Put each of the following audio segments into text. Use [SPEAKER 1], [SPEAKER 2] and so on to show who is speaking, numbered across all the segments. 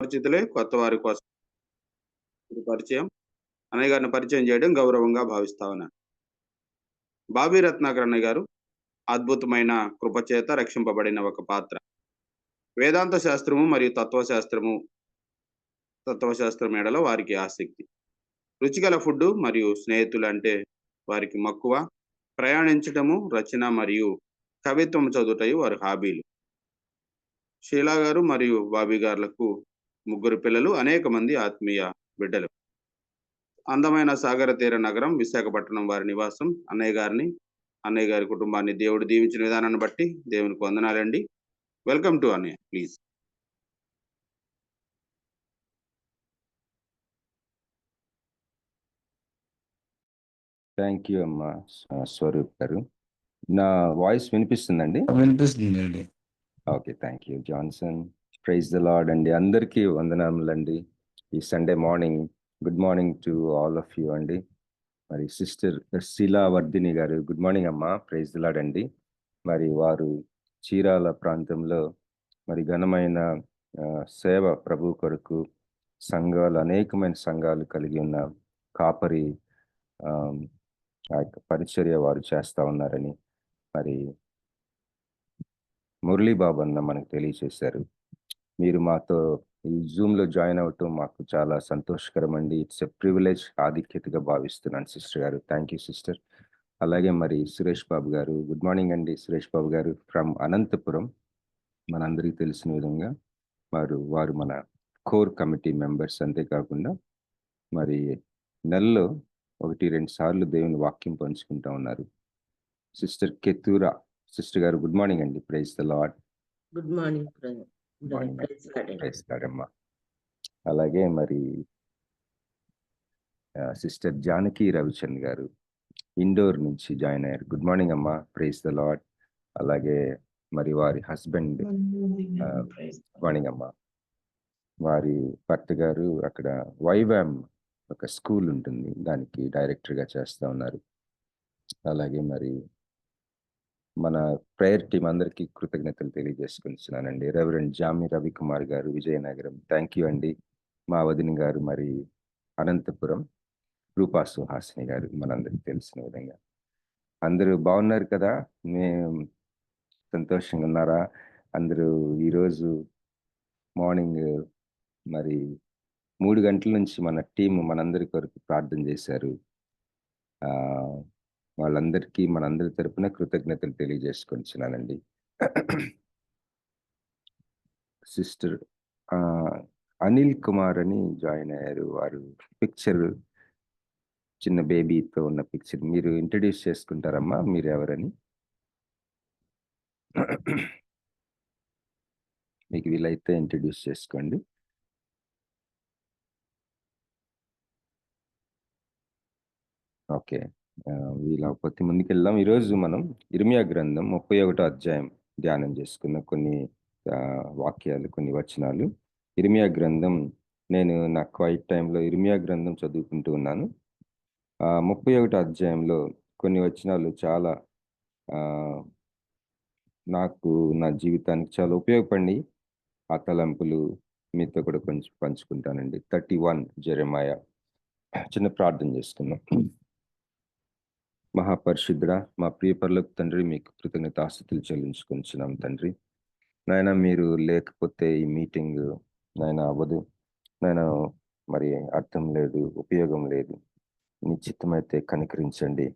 [SPEAKER 1] పరిచితులే కొత్త వారి కోసం ఇది పరిచయం. అన్నయ్య గారిని పరిచయం చేయడం గౌరవంగా భావిస్తా ఉన్నాను. బాబీ రత్నాకర్ అన్నయ్య గారు అద్భుతమైన కృపచేత రక్షింపబడిన ఒక పాత్ర. వేదాంత శాస్త్రము మరియు తత్వశాస్త్రం ఎడల వారికి ఆసక్తి. రుచిగల ఫుడ్డు మరియు స్నేహితులంటే వారికి మక్కువ. ప్రయాణించటము, రచన మరియు కవిత్వం చదువుటయు వారి హాబీలు. షీలా గారు మరియు బాబీ గారులకు ముగ్గురు పిల్లలు, అనేక మంది ఆత్మీయ బిడ్డలు. అందమైన సాగర తీర నగరం విశాఖపట్నం వారి నివాసం. అన్నయ్య గారి కుటుంబాన్ని దేవుడు దీవించిన విధానాన్ని బట్టి దేవునికి వందనాలండి. వెల్కమ్ టు అన్నయ్య ప్లీజ్.
[SPEAKER 2] థ్యాంక్ యూ అమ్మా స్వరూప్ గారు. నా వాయిస్ వినిపిస్తుందండి?
[SPEAKER 3] వినిపిస్తుందండి.
[SPEAKER 2] Okay, thank you Johnson. Praise the Lord అండి. అందరికీ వందనాములండి. ఈ Sunday morning good morning to all of you అండి. మరి సిస్టర్ శీలా వర్ధిని గారు గుడ్ మార్నింగ్ అమ్మా. ప్రైజ్ ద లార్డ్ అండి. మరి వారు చీరాల ప్రాంతంలో మరి ఘనమైన సేవ ప్రభు కొరకు సంఘాలు, అనేకమైన సంఘాలు కలిగి ఉన్న కాపరి ఆ యొక్క పరిచర్య వారు చేస్తూ ఉన్నారని మరి మురళీబాబు అన్న మనకు తెలియచేశారు. మీరు మాతో ఈ జూమ్లో జాయిన్ అవ్వటం మాకు చాలా సంతోషకరం అండి. ఇట్స్ ఎ ప్రివిలేజ్, ఆధిక్యతగా భావిస్తున్నాను సిస్టర్ గారు. Thank you sister. అలాగే మరి సురేష్ బాబు గారు గుడ్ మార్నింగ్ అండి. సురేష్ బాబు గారు ఫ్రమ్ అనంతపురం, మనందరికీ తెలిసిన విధంగా వారు మన కోర్ కమిటీ మెంబర్స్. అంతేకాకుండా మరి నెలలో 1-2 సార్లు దేవుని వాక్యం పంచుకుంటా ఉన్నారు. సిస్టర్ కెతూరా సిస్టర్ గారు గుడ్ మార్నింగ్ అండి. Praise the Lord.
[SPEAKER 4] Good morning.
[SPEAKER 2] Praise Lord అమ్మా. అలాగే మరి సిస్టర్ జానకి రవిచంద్ గారు ఇండోర్ నుంచి జాయిన్ అయ్యారు. గుడ్ మార్నింగ్ అమ్మా. Praise the Lord. అలాగే మరి వారి హస్బెండ్ మార్నింగ్ అమ్మా. వారి భర్త గారు అక్కడ వైవామ్ ఒక స్కూల్ ఉంటుంది, దానికి డైరెక్టర్గా చేస్తూ ఉన్నారు. అలాగే మరి మన ప్రేయర్ టీం అందరికీ కృతజ్ఞతలు తెలియజేసుకుంటున్నానండి. రెవరెండ్ జామి రవికుమార్ గారు విజయనగరం, థ్యాంక్ యూ అండి. మా వదిన గారు మరి అనంతపురం, రూపా సుహాసిని గారు మనందరికీ తెలిసిన విధంగా. అందరూ బాగున్నారు కదా? మేము సంతోషంగా ఉన్నారా? అందరూ ఈరోజు మార్నింగ్ మరి 3 గంటల నుంచి మన టీం మనందరి కొరకు ప్రార్థన చేశారు. వాళ్ళందరికీ మనందరి తరపున కృతజ్ఞతలు తెలియజేసుకుంటున్నానండి. సిస్టర్ అనిల్ కుమార్ అని జాయిన్ అయ్యారు. వారు పిక్చర్, చిన్న బేబీతో ఉన్న పిక్చర్ మీరు ఇంట్రడ్యూస్ చేసుకుంటారమ్మా, మీరు ఎవరని? మీకు వీలైతే ఇంట్రడ్యూస్ చేసుకోండి. ఓకే, వీలకపోతే ముందుకెళ్దాం. ఈరోజు మనం ఇర్మియా గ్రంథం 31వ అధ్యాయం ధ్యానం చేసుకున్న కొన్ని వాక్యాలు, కొన్ని వచనాలు. ఇర్మియా గ్రంథం, నేను నా క్వైట్ టైంలో ఇర్మియా గ్రంథం చదువుకుంటూ ఉన్నాను. 31వ అధ్యాయంలో కొన్ని వచనాలు చాలా నాకు నా జీవితానికి చాలా ఉపయోగపడి ఆ తలంపులు మీతో కూడా కొంచెం పంచుకుంటానండి. 31 జెరెమాయా. చిన్న ప్రార్థన చేసుకుందాం. మహాపరిశుద్ధుడా, మా ప్రియ పరలోక తండ్రి, మీకు కృతజ్ఞతాస్తుతులు చెల్లించుకుంటున్నాం తండ్రి. నాయన, మీరు లేకపోతే ఈ మీటింగ్ నాయన అవ్వదు నాయన, మరి అర్థం లేదు, ఉపయోగం లేదు. నిశ్చితమైతే కనికరించండి,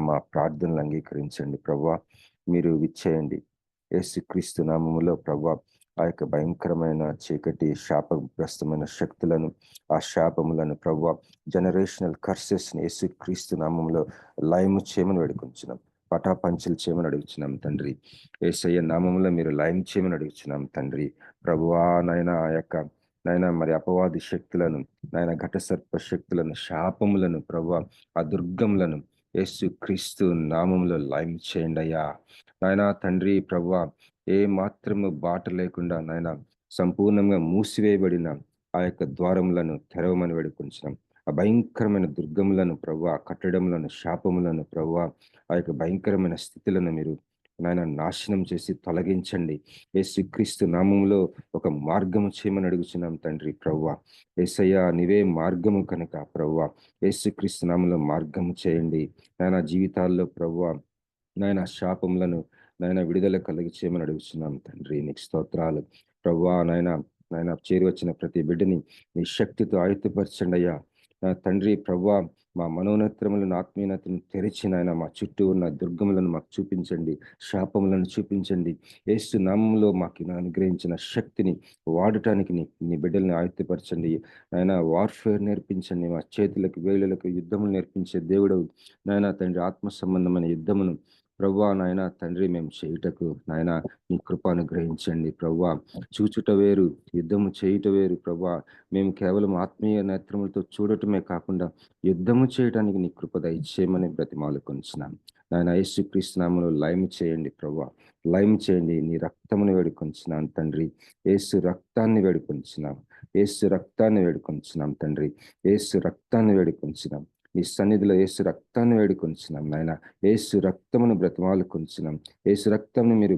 [SPEAKER 2] మా ప్రార్థనలు అంగీకరించండి ప్రభువా. మీరు విచ్చేయండి యేసుక్రీస్తు నామములో ప్రభువా. ఆ యొక్క భయంకరమైన చీకటి శాపగ్రస్తమైన శక్తులను, ఆ శాపములను ప్రభువా, జనరేషనల్ కర్సెస్ని యేసుక్రీస్తు నామంలో లయము చేయమని వేడుకొంచున్నాం, పటాపంచలు చేయమని అడుగుచున్నాం తండ్రి. యేసయ్య నామంలో మీరు లయం చేయమని అడుగుచున్నాం తండ్రి. ప్రభువా నాయన, ఆ యొక్క నాయన మరి అపవాది శక్తులను, నాయన ఘట సర్ప శక్తులను, శాపములను ప్రభువా, ఆ దుర్గములను యేసు క్రీస్తు నామంలో లయం చేయండి అయ్యా. నాయన తండ్రి ప్రభువా, ఏ మాత్రము బాట లేకుండా నాయన సంపూర్ణంగా మూసివేయబడిన ఆ యొక్క ద్వారములను తెరవమని వేడుకొంచున్నాం. ఆ భయంకరమైన దుర్గములను ప్రభువా, కట్టడములను, శాపములను ప్రభువా, ఆ యొక్క భయంకరమైన స్థితులను మీరు నాయన నాశనం చేసి తొలగించండి. యేసుక్రీస్తు నామములో ఒక మార్గము చేయమని అడుగుచున్నాం తండ్రి ప్రభువా. యేసయ్యా నీవే మార్గము కనుక ప్రభువా, యేసుక్రీస్తు నామములో మార్గము చేయండి. నాయన జీవితాల్లో ప్రభువా, నాయన శాపములను నాయన విడుదల కలిగి చేయమని అడుగుతున్నాం తండ్రి. నీకు స్తోత్రాలు ప్రభువా. నాయన చేరి వచ్చిన ప్రతి బిడ్డని నీ శక్తితో ఆయుధపరచండి అయ్యా. నా తండ్రి ప్రభువా, మా మనోనేత్రములను ఆత్మీయతను తెరిచి నాయన మా చుట్టూ ఉన్న దుర్గములను మాకు చూపించండి, శాపములను చూపించండి. యేసు నామములో మాకు అనుగ్రహించిన శక్తిని వాడటానికి నీ బిడ్డల్ని ఆయుధపరచండి. నాయన వార్ఫేర్ నేర్పించండి. మా చేతులకు వేలులకు యుద్ధములు నేర్పించే దేవుడు నాయన తండ్రి. ఆత్మ సంబంధమైన యుద్ధమును ప్రభువా నాయన తండ్రి మేము చేయుటకు నాయన నీ కృప అనుగ్రహించండి ప్రభువా. చూచుట వేరు, యుద్ధము చేయుట వేరు ప్రభువా. మేము కేవలం ఆత్మీయ నేత్రములతో చూడటమే కాకుండా యుద్ధము చేయడానికి నీ కృప దయచేయమని బ్రతిమాలుకొంచున్నాను నాయన. యేసుక్రీస్తు నామములో లయము చేయండి ప్రభువా, లయము చేయండి. నీ రక్తమును వేడుకొంచున్నాను తండ్రి. యేసు రక్తాన్ని వేడుకొంచున్నాం, యేసు రక్తాన్ని వేడుకొంచున్నాం తండ్రి. యేసు రక్తాన్ని వేడుకొంచున్నాం. నీ సన్నిధిలో యేసు రక్తాన్ని వేడుకొంచున్నాం నాయన. యేసు రక్తమును బ్రతిమాలుకొంచున్నాం. యేసు రక్తంని మీరు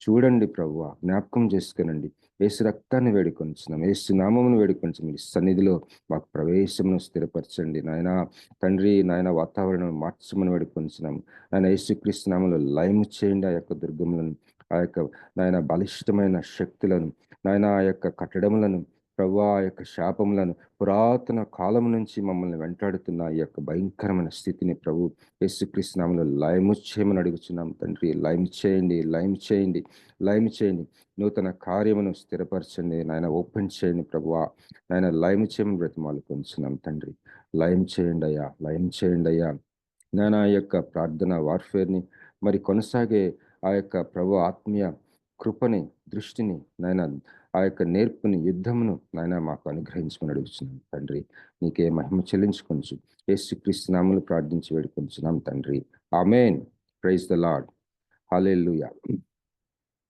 [SPEAKER 2] చూడండి ప్రభువా, జ్ఞాపకం చేసుకునండి. యేసు రక్తాన్ని వేడుకొంచున్నాం, యేసు నామమును వేడుకొంచున్నాం. మీ సన్నిధిలో మాకు ప్రవేశమును స్థిరపరచండి నాయన తండ్రి. నాయన వాతావరణం మార్చమని వేడుకొంచున్నాం నాయన. యేసుక్రీస్తు నామములో లయము చేయండి ఆ యొక్క దుర్గములను, ఆ యొక్క నాయన బలిష్టమైన శక్తులను నాయన, ఆ యొక్క కట్టడములను ప్రభువా, ఆ యొక్క శాపములను, పురాతన కాలం నుంచి మమ్మల్ని వెంటాడుతున్న ఈ యొక్క భయంకరమైన స్థితిని ప్రభు యేసుక్రీస్తు నామములో లయము చేయమని అడుగుచున్నాం తండ్రి. లయము చేయండి, లయము చేయండి, లయము చేయండి. నూతన కార్యమును స్థిరపరచండి నాయన. ఓపెన్ చేయండి ప్రభువా నాయన. లయము చేయమని బ్రతిమాలుకొంచున్నాం తండ్రి. లయం చేయండి అయ్యా, లయం చేయండి అయ్యా నాయన. ఆ యొక్క ప్రార్థన వార్ఫేర్ని మరి కొనసాగే ఆ యొక్క ప్రభు ఆత్మీయ కృపని, దృష్టిని నాయన, ఆ యొక్క నేర్పుని, యుద్ధమును నాయన మాకు అనుగ్రహించమని అడుగుతున్నాం తండ్రి. నీకే మహిమ చెల్లించుకొంచు యేసుక్రీస్తు నామములో ప్రార్థించి వేడుకొంచున్నాం తండ్రి. ఆమేన్. Praise the Lord. హల్లెలూయా.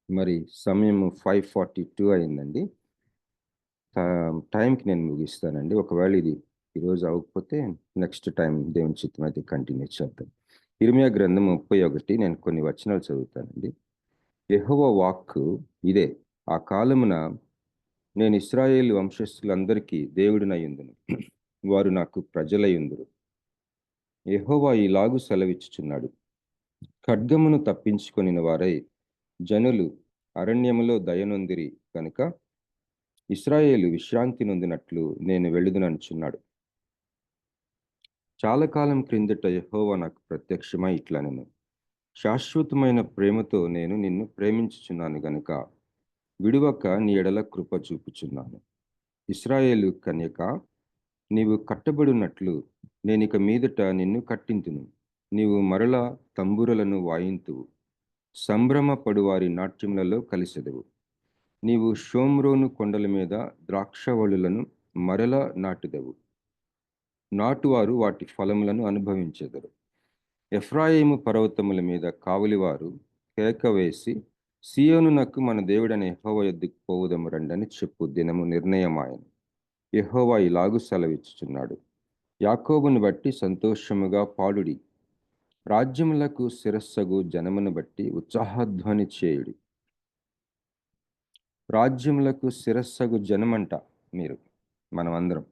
[SPEAKER 2] మరి సమయం 5:42 అయిందండి. టైంకి నేను ముగిస్తానండి. ఒకవేళ ఇది ఈరోజు అవ్వకపోతే నెక్స్ట్ టైం దేవుని చిత్తం అయితే కంటిన్యూ చేద్దాం. ఇర్మియా గ్రంథం 31 నేను కొన్ని వచనాలు చదువుతానండి. యెహోవా వాక్కు ఇదే: ఆ కాలమున నేను ఇశ్రాయేలు వంశస్థులందరికీ దేవుడినయుందును, వారు నాకు ప్రజలయుందురు. యెహోవా ఇలాగు సెలవిచ్చుచున్నాడు: ఖడ్గమును తప్పించుకొనిన వారై జనులు అరణ్యములో దయనొందిరి కనుక ఇశ్రాయేలు విశ్రాంతి నొందినట్లు నేను వెళ్ళుదుననుచున్నాడు. చాలా కాలం క్రిందట యెహోవా నాకు ప్రత్యక్షమై ఇట్లనెను: శాశ్వతమైన ప్రేమతో నేను నిన్ను ప్రేమించుచున్నాను గనుక విడువక నీ ఎడల కృప చూపుచున్నాను. ఇశ్రాయేలు కన్యక, నీవు కట్టబడినట్లు నేనిక మీదట నిన్ను కట్టింతును. నీవు మరలా తంబురలను వాయింతువు, సంభ్రమపడు వారి నాట్యములలో కలిసెదవు. నీవు షోమ్రోను కొండల మీద ద్రాక్షవళులను మరలా నాటుదవు, నాటువారు వాటి ఫలములను అనుభవించెదరు. ఎఫ్రాయిము పర్వతముల మీద కావలివారు కేక వేసి, సీయోనునకు మన దేవుడైన యెహోవా యొద్దకు పోవుదము రండని చెప్పు దినము నిర్ణయమాయను. యెహోవా ఇలాగు సెలవిచ్చుచున్నాడు: యాకోబును బట్టి సంతోషముగా పాడుడి, రాజ్యములకు శిరస్సగు జనమును బట్టి ఉత్సాహధ్వని చేయుడి. రాజ్యములకు శిరస్సగు జనమంట మీరు, మనమందరం.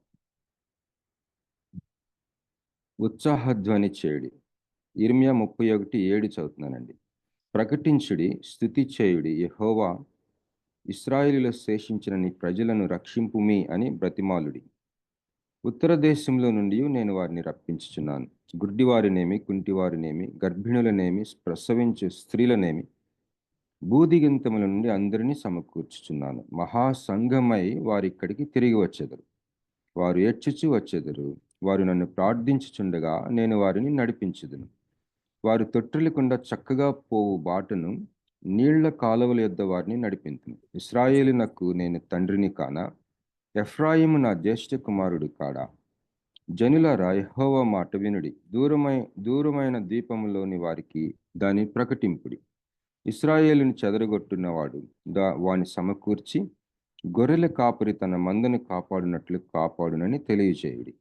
[SPEAKER 2] ఉత్సాహధ్వని చేయుడి. ఇర్మియా 31:7 చదువుతున్నానండి. ప్రకటించుడి, స్తుతి చేయుడి, యెహోవా ఇశ్రాయేలులో శేషించిన నీ ప్రజలను రక్షింపుమి అని బ్రతిమాలుడి. ఉత్తర దేశంలో నుండి నేను వారిని రప్పించుచున్నాను. గుడ్డివారినేమి, కుంటివారినేమి, గర్భిణులనేమి, ప్రసవించు స్త్రీలనేమి భూదిగంతముల నుండి అందరినీ సమకూర్చుచున్నాను. మహాసంఘమై వారిక్కడికి తిరిగి వచ్చెదరు. వారు ఏడ్చుచు వచ్చెదరు. వారు నన్ను ప్రార్థించుచుండగా నేను వారిని నడిపించుదును. వారు తొట్టిల్లకుండా చక్కగా పోవు బాటను, నీళ్ల కాలువల యొద్ద వారిని నడిపింతును. ఇశ్రాయేలునకు నేను తండ్రిని కానా? ఎఫ్రాయిము నా జ్యేష్ఠ కుమారుడు కాడా? జనులారా, యెహోవా మాట వినుడి. దూరమైన ద్వీపములోని వారికి దాన్ని ప్రకటింపుడి. ఇశ్రాయేలుని చెదరగొట్టున్నవాడు వాని సమకూర్చి, గొర్రెల కాపరి తన మందను కాపాడునట్లు కాపాడునని తెలియజేయుడి.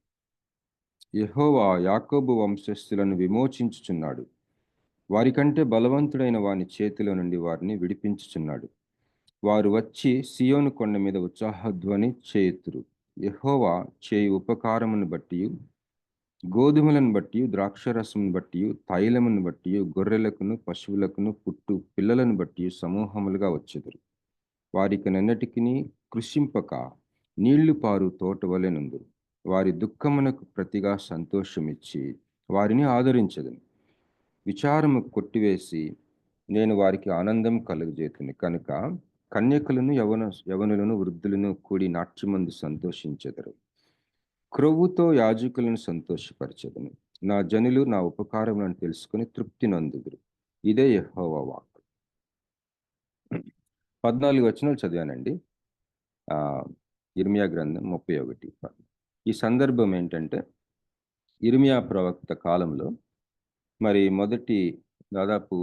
[SPEAKER 2] యెహోవా యాకోబు వంశస్థులను విమోచించుచున్నాడు. వారికంటే బలవంతుడైన వాని చేతిలో నుండి వారిని విడిపించుచున్నాడు. వారు వచ్చి సియోను కొండ మీద ఉత్సాహధ్వని చేయుదురు. యెహోవా చేయు ఉపకారమును బట్టియు, గోధుమలను బట్టియు, ద్రాక్షరసమును బట్టియు, తైలమును బట్టియు, గొర్రెలకును పశువులకును పుట్టు పిల్లలను బట్టియు సమూహములుగా వచ్చెదరు. వారికనెన్నటికిని కృషింపక నీళ్లు పారు తోటవలె నుందురు. వారి దుఃఖమునకు ప్రతిగా సంతోషమిచ్చి వారిని ఆదరించెదను. విచారము కొట్టివేసి నేను వారికి ఆనందం కలుగజేతును. కనుక కన్యకలను యవనులను వృద్ధులను కూడి నాట్యమందు సంతోషించెదరు. క్రొవ్వుతో యాజకులను సంతోషపరచెదను. నా జనులు నా ఉపకారములను తెలుసుకుని తృప్తి నొందుదురు. ఇదే యెహోవా వాక్కు. 14 వచనాలు చదివానండి. ఇర్మియా గ్రంథం 31. ఈ సందర్భం ఏంటంటే, ఇర్మియా ప్రవక్త కాలంలో మరి మొదటి దాదాపు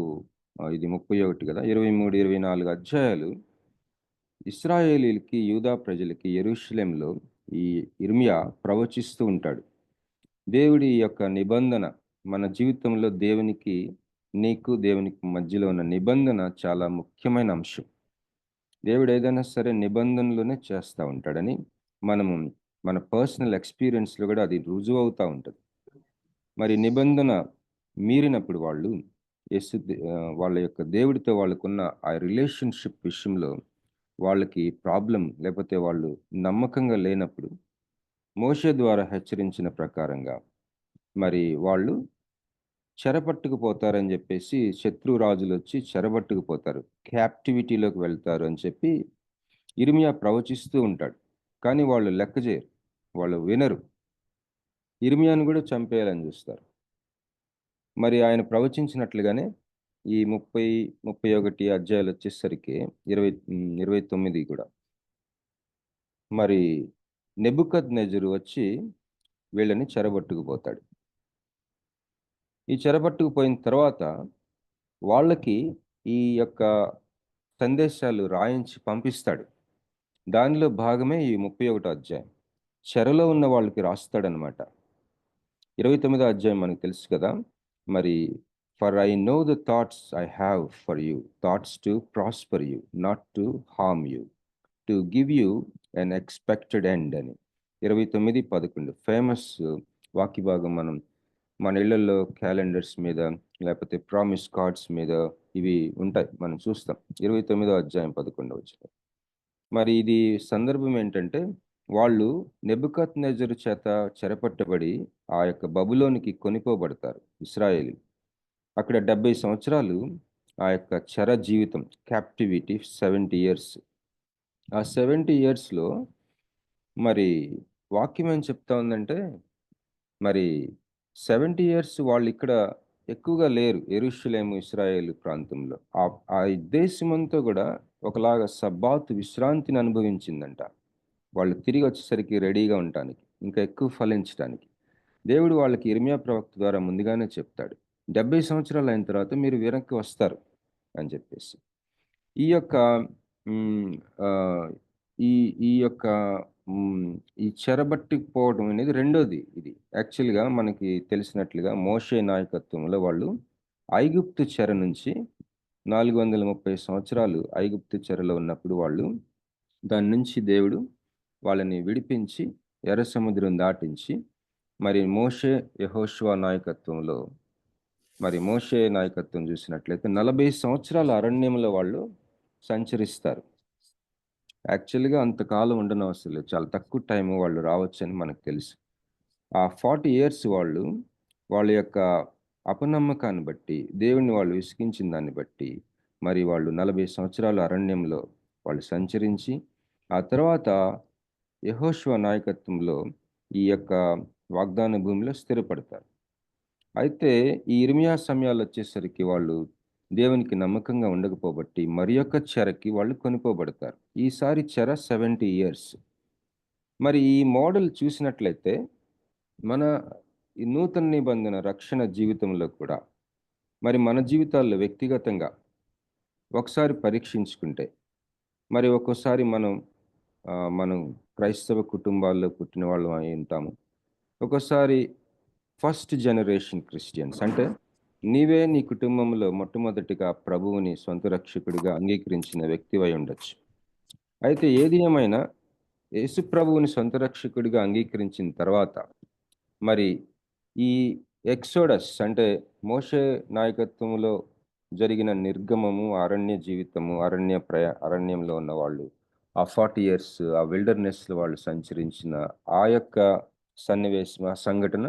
[SPEAKER 2] ఇది 31 కదా, 23, 24 అధ్యాయాలు ఇశ్రాయేలీలకి, యూదా ప్రజలకి యెరూషలేములో ఈ ఇర్మియా ప్రవచిస్తూ ఉంటాడు. దేవుడి యొక్క నిబంధన, మన జీవితంలో దేవునికి, నీకు దేవునికి మధ్యలో ఉన్న నిబంధన చాలా ముఖ్యమైన అంశం. దేవుడు ఏదైనా సరే నిబంధనలోనే చేస్తూ ఉంటాడని మనము మన పర్సనల్ ఎక్స్పీరియన్స్లో కూడా అది రుజువు అవుతూ ఉంటుంది. మరి నిబంధన మీరినప్పుడు వాళ్ళు వాళ్ళ యొక్క దేవుడితో వాళ్ళకున్న ఆ రిలేషన్షిప్ విషయంలో వాళ్ళకి ప్రాబ్లం, లేకపోతే వాళ్ళు నమ్మకంగా లేనప్పుడు మోషే ద్వారా హెచ్చరించిన ప్రకారంగా మరి వాళ్ళు చెరపట్టుకుపోతారని చెప్పేసి, శత్రు రాజులు వచ్చి చెరపట్టుకుపోతారు, క్యాప్టివిటీలోకి వెళ్తారు అని చెప్పి ఇర్మియా ప్రవచిస్తూ ఉంటాడు. కానీ వాళ్ళు లెక్క చేయరు, వాళ్ళు వినరు. ఇర్మియాను కూడా చంపేయాలని చూస్తారు. మరి ఆయన ప్రవచించినట్లుగానే ఈ 30, 31 అధ్యాయాలు వచ్చేసరికి 29 కూడా మరి నెబుకద్నెజరు వచ్చి వీళ్ళని చెరబట్టుకుపోతాడు. ఈ చెరబట్టుకుపోయిన తర్వాత వాళ్ళకి ఈ యొక్క సందేశాలు రాయించి పంపిస్తాడు. దానిలో భాగమే ఈ 31 అధ్యాయం. చెరలో ఉన్న వాళ్ళకి రాస్తాడనమాట. 29 అధ్యాయం మనకు తెలుసు కదా. మరి for I know the thoughts I have for you, thoughts to prosper you, not to harm you, to give you an expected end అని 29:11 ఫేమస్ వాక్య భాగం. మన ఇళ్లలో క్యాలెండర్స్ మీద, లేకపోతే ప్రామిస్ కార్డ్స్ మీద ఇవి ఉంటాయి, మనం చూస్తాం. 29 అధ్యాయం 11 వచనం. మరి ఇది సందర్భం ఏంటంటే, వాళ్ళు నెబుకద్నెజరు చేత చెరపట్టబడి ఆ యొక్క బబులోనికి కొనిపోబడతారు ఇశ్రాయేలీలు. అక్కడ 70 సంవత్సరాలు ఆ యొక్క చెర జీవితం, క్యాప్టివిటీ 70 ఇయర్స్. ఆ 70 ఇయర్స్లో మరి వాక్యం ఏం చెప్తా ఉందంటే, మరి 70 ఇయర్స్ వాళ్ళు ఇక్కడ ఎక్కువగా లేరు, యెరూషలేము ఇశ్రాయేలు ప్రాంతంలో. ఆ దేశమంతా కూడా ఒకలాగా సబ్బాతు విశ్రాంతిని అనుభవించిందంట. వాళ్ళు తిరిగి వచ్చేసరికి రెడీగా ఉండటానికి, ఇంకా ఎక్కువ ఫలించడానికి. దేవుడు వాళ్ళకి ఇర్మియా ప్రవక్త ద్వారా ముందుగానే చెప్తాడు, 70 సంవత్సరాలు అయిన తర్వాత మీరు వెనక్కి వస్తారు అని చెప్పేసి. ఈ యొక్క మ్, ఆ, ఈ ఈ యొక్క ఈ చెరబట్టుకుపోవడం అనేది రెండోది. ఇది యాక్చువల్గా మనకి తెలిసినట్లుగా మోషే నాయకత్వంలో వాళ్ళు ఐగుప్తు చెర నుంచి 430 సంవత్సరాలు ఐగుప్తు చెరలో ఉన్నప్పుడు వాళ్ళు దాని నుంచి దేవుడు వాళ్ళని విడిపించి ఎర్ర సముద్రం దాటించి, మరి మోషే యెహోషువ నాయకత్వంలో, మరి మోషే నాయకత్వం చూసినట్లయితే 40 సంవత్సరాల అరణ్యంలో వాళ్ళు సంచరిస్తారు. యాక్చువల్గా అంతకాలం ఉండని అవసరం లేదు, చాలా తక్కువ టైం వాళ్ళు రావచ్చని మనకు తెలుసు. ఆ 40 ఇయర్స్ వాళ్ళు వాళ్ళ యొక్క అపనమ్మకాన్ని బట్టి, దేవుణ్ణి వాళ్ళు విసిగించిన దాన్ని బట్టి, మరి వాళ్ళు 40 సంవత్సరాలు అరణ్యంలో వాళ్ళు సంచరించి, ఆ తర్వాత యెహోషువ నాయకత్వంలో ఈ యొక్క వాగ్దాన భూమిలో స్థిరపడతారు. అయితే ఈ ఇర్మియా సమయాలు వచ్చేసరికి వాళ్ళు దేవునికి నమ్మకంగా ఉండకపోబట్టి మరి యొక్క చెరకి వాళ్ళు కొనిపోబడతారు. ఈసారి చెర 70 ఇయర్స్. మరి ఈ మోడల్ చూసినట్లయితే మన ఈ నూతన నిబంధన రక్షణ జీవితంలో కూడా, మరి మన జీవితాల్లో వ్యక్తిగతంగా ఒకసారి పరీక్షించుకుంటే, మరి ఒక్కోసారి మనం క్రైస్తవ కుటుంబాల్లో పుట్టిన వాళ్ళం అయి ఉంటాము. ఒక్కోసారి ఫస్ట్ జనరేషన్ క్రిస్టియన్స్, అంటే నీవే నీ కుటుంబంలో మొట్టమొదటిగా ప్రభువుని సొంత రక్షకుడిగా అంగీకరించిన వ్యక్తివై ఉండొచ్చు. అయితే ఏది ఏమైనా యేసు ప్రభువుని సొంత రక్షకుడిగా అంగీకరించిన తర్వాత మరి ఈ ఎక్సోడస్ అంటే మోషే నాయకత్వంలో జరిగిన నిర్గమము, అరణ్య జీవితము, అరణ్యంలో ఉన్నవాళ్ళు ఆ 40 ఇయర్స్ ఆ విల్డర్‌నెస్‌లో వాళ్ళు సంచరించిన ఆ యొక్క సన్నివేశం, ఆ సంఘటన,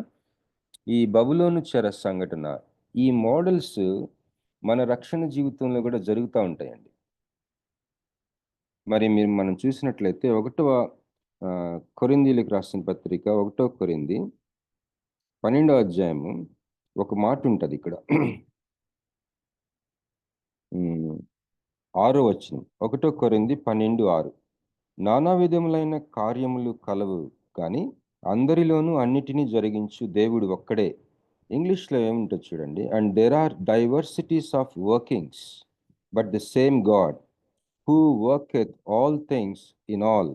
[SPEAKER 2] ఈ బబులోను చెర సంఘటన, ఈ మోడల్స్ మన రక్షణ జీవితంలో కూడా జరుగుతా ఉంటాయండి. మరి మనం చూసినట్లయితే కొరింథీయులకు రాసిన పత్రిక 1 కొరింథీ 12వ అధ్యాయము ఒక మాటుంటది ఇక్కడ. 6వ వచనం. 1 కొరింథీ 12:6. నానా విధములైన కార్యములు కలవు కానీ అందరిలోనూ అన్నిటినీ జరిగించు దేవుడు ఒక్కడే. ఇంగ్లీష్‌లో ఏముంటది చూడండి. And there are diversities of workings but the same God who worketh all things in all.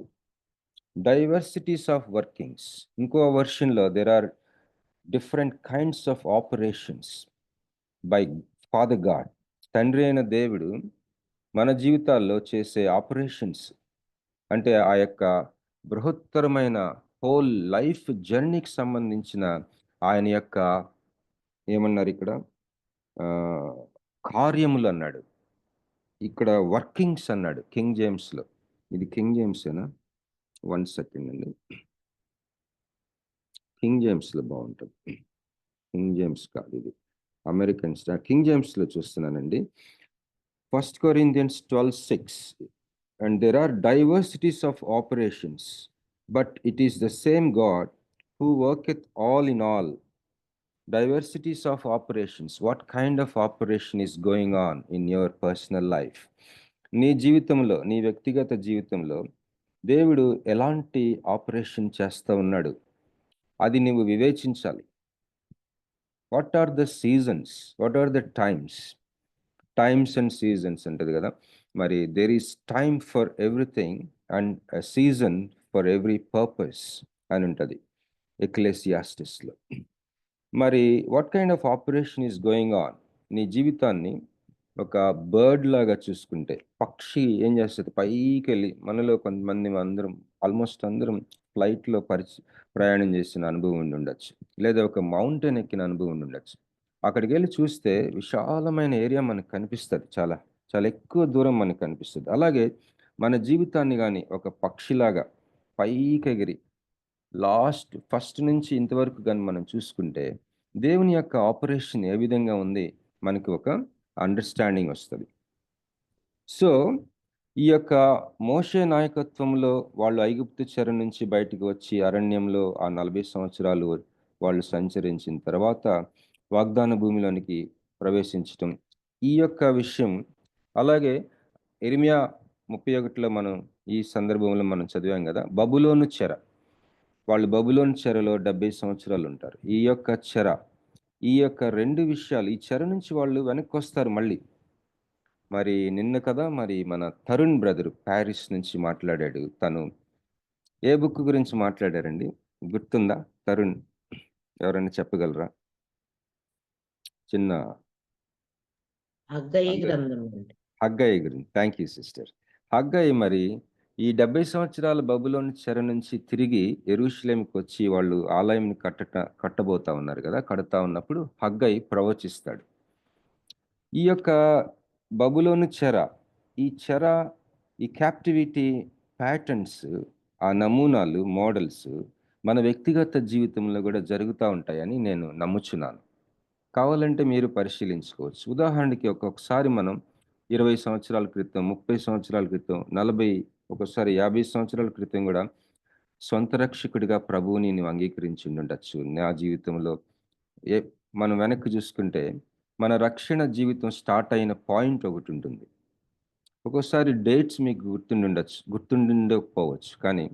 [SPEAKER 2] Diversities of workings. ఇంకో వెర్షన్‌లో there are different kinds of operations by Father God. తండ్రి అయిన దేవుడు మన జీవితాల్లో చేసే ఆపరేషన్స్ అంటే ఆ యొక్క బృహత్తరమైన హోల్ లైఫ్ జర్నీకి సంబంధించిన ఆయన యొక్క ఏమన్నారు ఇక్కడ కార్యములు అన్నాడు. ఇక్కడ వర్కింగ్స్ అన్నాడు కింగ్ జేమ్స్‌లో. ఇది కింగ్ జేమ్సేనా? 1 సెకండ్ అండి. కింగ్ జేమ్స్‌లో బావుంటది. కింగ్ జేమ్స్ కాదు ఇది. అమెరికన్ కింగ్ జేమ్స్‌లో చూస్తున్నానండి. 1 Corinthians 12:6. And there are diversities of operations, but it is the same God who worketh all in all. Diversities of operations. What kind of operation is going on in your personal life? నీ జీవితంలో, నీ వ్యక్తిగత జీవితంలో దేవుడు ఎలాంటి operation చేస్తా ఉన్నాడు? అది నువ్వు వివేచించాలి. What are the seasons? What are the times? Times and seasons అంటది కదా. మరి there is time for everything and a season for every purpose అని ఉంటది ఎక్లెసియాస్టిస్‌లో. మరి what kind of operation is going on? నీ జీవితాన్ని ఒక బర్డ్ లాగా చూసుకుంటే, పక్షి ఏం చేస్తది? పైకెళ్ళి మనలో కొంతమంది అందరం ఆల్మోస్ట్ అందరం ఫ్లైట్‌లో ప్రయాణం చేసిన అనుభవం ఉండుండొచ్చు. లేదా ఒక మౌంటైన్ ఎక్కిన అనుభవం ఉండుండొచ్చు. అక్కడికెళ్ళి చూస్తే విశాలమైన ఏరియా మనకు కనిపిస్తది. చాలా, చాలా ఎక్కువ దూరం మనకు కనిపిస్తది. అలాగే మన జీవితాన్ని గాని ఒక పక్షిలాగా పైకెగిరి ఫస్ట్ నుంచి ఇంతవరకు గాని మనం చూసుకుంటే, దేవుని యొక్క ఆపరేషన్ ఏ విధంగా ఉంది మనకి ఒక అండర్‌స్టాండింగ్ వస్తది. సో, ఈ యొక్క మోషే నాయకత్వంలో వాళ్ళు ఐగుప్తు చెర నుంచి బయటికి వచ్చి అరణ్యంలో ఆ 40 సంవత్సరాలు వాళ్ళు సంచరించిన తర్వాత వాగ్దాన భూమిలోనికి ప్రవేశించటం. ఈ యొక్క విషయం అలాగే ఇర్మియా 31లో మనం ఈ సందర్భంలో మనం చదివాం గదా! బబులోను చెర. వాళ్ళు బబులోను చెరలో 70 సంవత్సరాలుంటారు. ఈ యొక్క 2 విషయాలు ఈ చెర నుంచి వాళ్ళు వెనక్కొస్తారు మళ్ళీ. మరి నిన్న కదా మరి మన తరుణ్ బ్రదర్ పారిస్ నుంచి మాట్లాడాడు. తను ఏ బుక్ గురించి మాట్లాడారండి? గుర్తుందా? తరుణ్ ఎవరైనా చెప్పగలరా? చిన్న
[SPEAKER 3] హగ్గయి
[SPEAKER 2] అంటే
[SPEAKER 3] గ్రంథం అండి.
[SPEAKER 2] హగ్గయి గురించి. Thank you sister. హగ్గయి మరి ఈ 70 సంవత్సరాల బబులోను చెర నుంచి తిరిగి యెరూషలేముకొచ్చి వాళ్ళు ఆలయంని కట్టబోతా ఉన్నారు గదా! కడతా ఉన్నప్పుడు హగ్గయి ప్రవచిస్తాడు. ఈ యొక్క బబులోను చెర, ఈ ఈ క్యాప్టివిటీ ప్యాటర్న్స్, ఆ నమూనాలు, మోడల్స్ మన వ్యక్తిగత జీవితంలో గూడా జరుగుతా ఉంటాయని నేను నమ్ముచున్నాను. కావాలంటే మీరు పరిశీలించుకోవచ్చు. ఉదాహరణకి ఒక్కొక్కసారి మనం 20 సంవత్సరాల క్రితం, 30 సంవత్సరాల క్రితం, 40 ఒక్కోసారి 50 సంవత్సరాల క్రితం గూడా సొంత రక్షకుడిగా ప్రభువుని నువ్వు అంగీకరించుండుండొచ్చు. నా జీవితంలో ఎ మనం వెనక్కి జూసుకుంటే మన రక్షణ జీవితం స్టార్ట్ అయిన పాయింట్ ఒకటుంటుంది. ఒక్కోసారి డేట్స్ మీకు గుర్తుండకపోవచ్చు. కానీ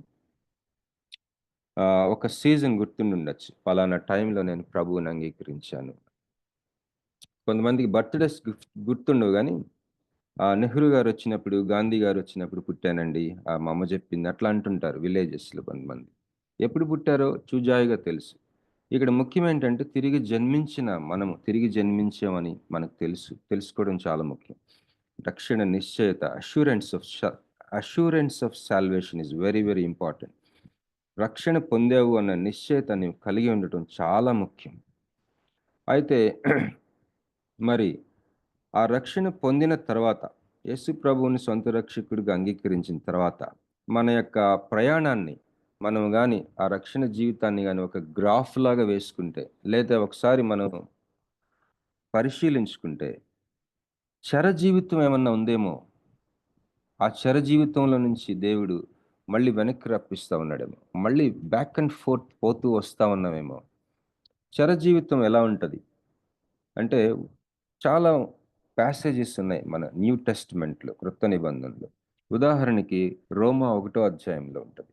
[SPEAKER 2] ఒక సీజన్ గుర్తుండుండొచ్చు. పలానా టైంలో నేను ప్రభువుని అంగీకరించాను. కొంతమందికి బర్త్‌డేస్ గుర్తుండవు గానీ, నెహ్రూ గారొచ్చినప్పుడు, గాంధీ గారొచ్చినప్పుడు పుట్టానండి. మా అమ్మ జెప్పింది. అట్లా అంటుంటారు విలేజెస్‌లో కొంతమంది. ఎప్పుడు పుట్టారో చూజాయిగా తెలుసు. ఇక్కడ ముఖ్యం ఏంటంటే తిరిగి జన్మించిన మనము తిరిగి జన్మించామని మనకు తెలుసుకోవడం చాలా ముఖ్యం. రక్షణ నిశ్చయత assurance of salvation is very very important. రక్షణ పొందావు అన్న నిశ్చయత నీవు కలిగి ఉండటం చాలా ముఖ్యం. అయితే మరి ఆ రక్షణ పొందిన తర్వాత యేసు ప్రభువుని సొంత రక్షకుడిగా అంగీకరించిన తర్వాత మన యొక్క ప్రయాణాన్ని మనం గాని ఆ రక్షణ జీవితాన్ని గాని ఒక గ్రాఫ్ లాగా వేసుకుంటే, లేదా ఒకసారి మనం పరిశీలించుకుంటే చెర జీవితం ఏమన్నా ఉందేమో, ఆ చెర జీవితంలో నుంచి దేవుడు మళ్ళీ వెనక్కి రప్పిస్తా ఉన్నాడేమో, మళ్ళీ బ్యాక్ అండ్ ఫోర్త్ పోతూ వస్తా ఉన్నామేమో. చెర జీవితం ఎలా ఉంటది అంటే, చాలా ప్యాసేజెస్ ఉన్నాయి మన న్యూ టెస్ట్‌మెంట్‌లో, క్రొత్త నిబంధనలో. ఉదాహరణకి రోమా 1 అధ్యాయంలో ఉంటది.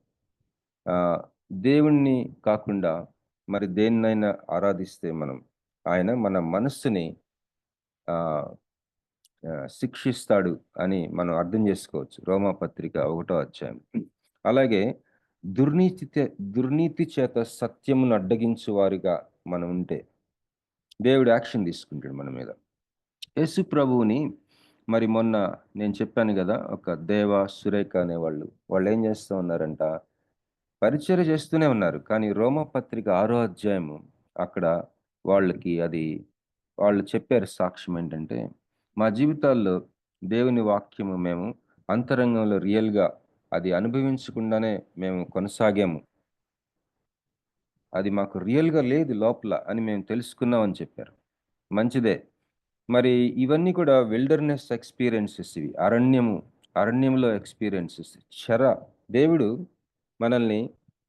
[SPEAKER 2] దేవుణ్ణి కాకుండా మరి దేన్నైనా ఆరాధిస్తే ఆయన మన మనస్సుని ఆహ్, శిక్షిస్తాడు అని మనం అర్థం చేసుకోవచ్చు. రోమా పత్రిక 1 అధ్యాయం. అలాగే దుర్నీతి చేత సత్యమును అడ్డగించు వారిగా మనం ఉంటే దేవుడు యాక్షన్ తీసుకుంటాడు మన మీద. యేసు ప్రభువుని మరి మొన్న నేను చెప్పాను గదా! ఒక దేవ, సురేఖ అనేవాళ్ళు. వాళ్ళేం చేస్తా ఉన్నారంట, పరిచర్య చేస్తూనే ఉన్నారు. కానీ రోమాపత్రిక 6 అధ్యాయము అక్కడ వాళ్ళు చెప్పారు సాక్ష్యం ఏంటంటే, మా జీవితాల్లో దేవుని వాక్యము మేము అంతరంగంలో రియల్‌గా అది అనుభవించకుండానే మేము కొనసాగాము. అది మాకు రియల్‌గా లేదు లోపల అని మేము తెలుసుకున్నాం అని చెప్పారు. మంచిదే. మరి ఇవన్నీ కూడా విల్డర్‌నెస్ ఎక్స్‌పీరియన్సెస్ ఇవి. అరణ్యంలో ఎక్స్‌పీరియన్సెస్. దేవుడు మనల్ని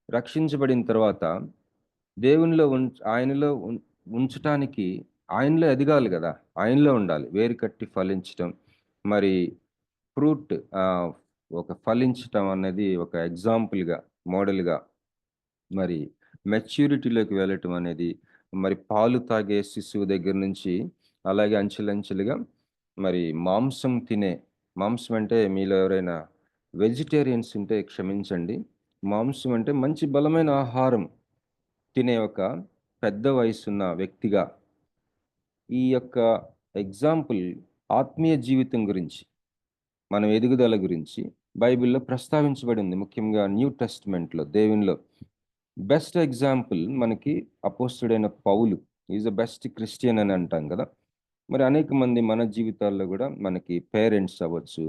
[SPEAKER 2] రక్షించబడిన తర్వాత దేవునిలో ఆయనలో ఉంచటానికి ఆయనలో ఎదగాలి గదా! ఆయనలో ఉండాలి. వేరు కట్టి ఫలించటం. మరి ఫ్రూట్ ఒక ఫలించటం అనేది ఒక ఎగ్జాంపుల్‌గా, మోడల్‌గా మరి మెచ్యూరిటీలోకి వెళ్ళటం అనేది, మరి పాలు తాగే శిశువు దగ్గర నుంచి అలాగే అంచెలంచెలుగా మరి మాంసం అంటే మీలో ఎవరైనా వెజిటేరియన్స్ ఉంటే క్షమించండి. మాంసం అంటే మంచి బలమైన ఆహారం తినే ఒక పెద్ద వయసున్న వ్యక్తిగా ఈ యొక్క ఎగ్జాంపుల్ ఆత్మీయ జీవితం గురించి, మన ఎదుగుదల గురించి బైబిల్‌లో ప్రస్తావించబడి ఉంది. ముఖ్యంగా న్యూ టెస్ట్‌మెంట్‌లో దేవునిలో. బెస్ట్ ఎగ్జాంపుల్ మనకి అపోస్తుడైన పౌలు. ఈజ్ ద బెస్ట్ క్రిస్టియన్ అని అంటాం కదా! మరి అనేక మంది మన జీవితాల్లో గూడా మనకి పేరెంట్స్ అవ్వచ్చు,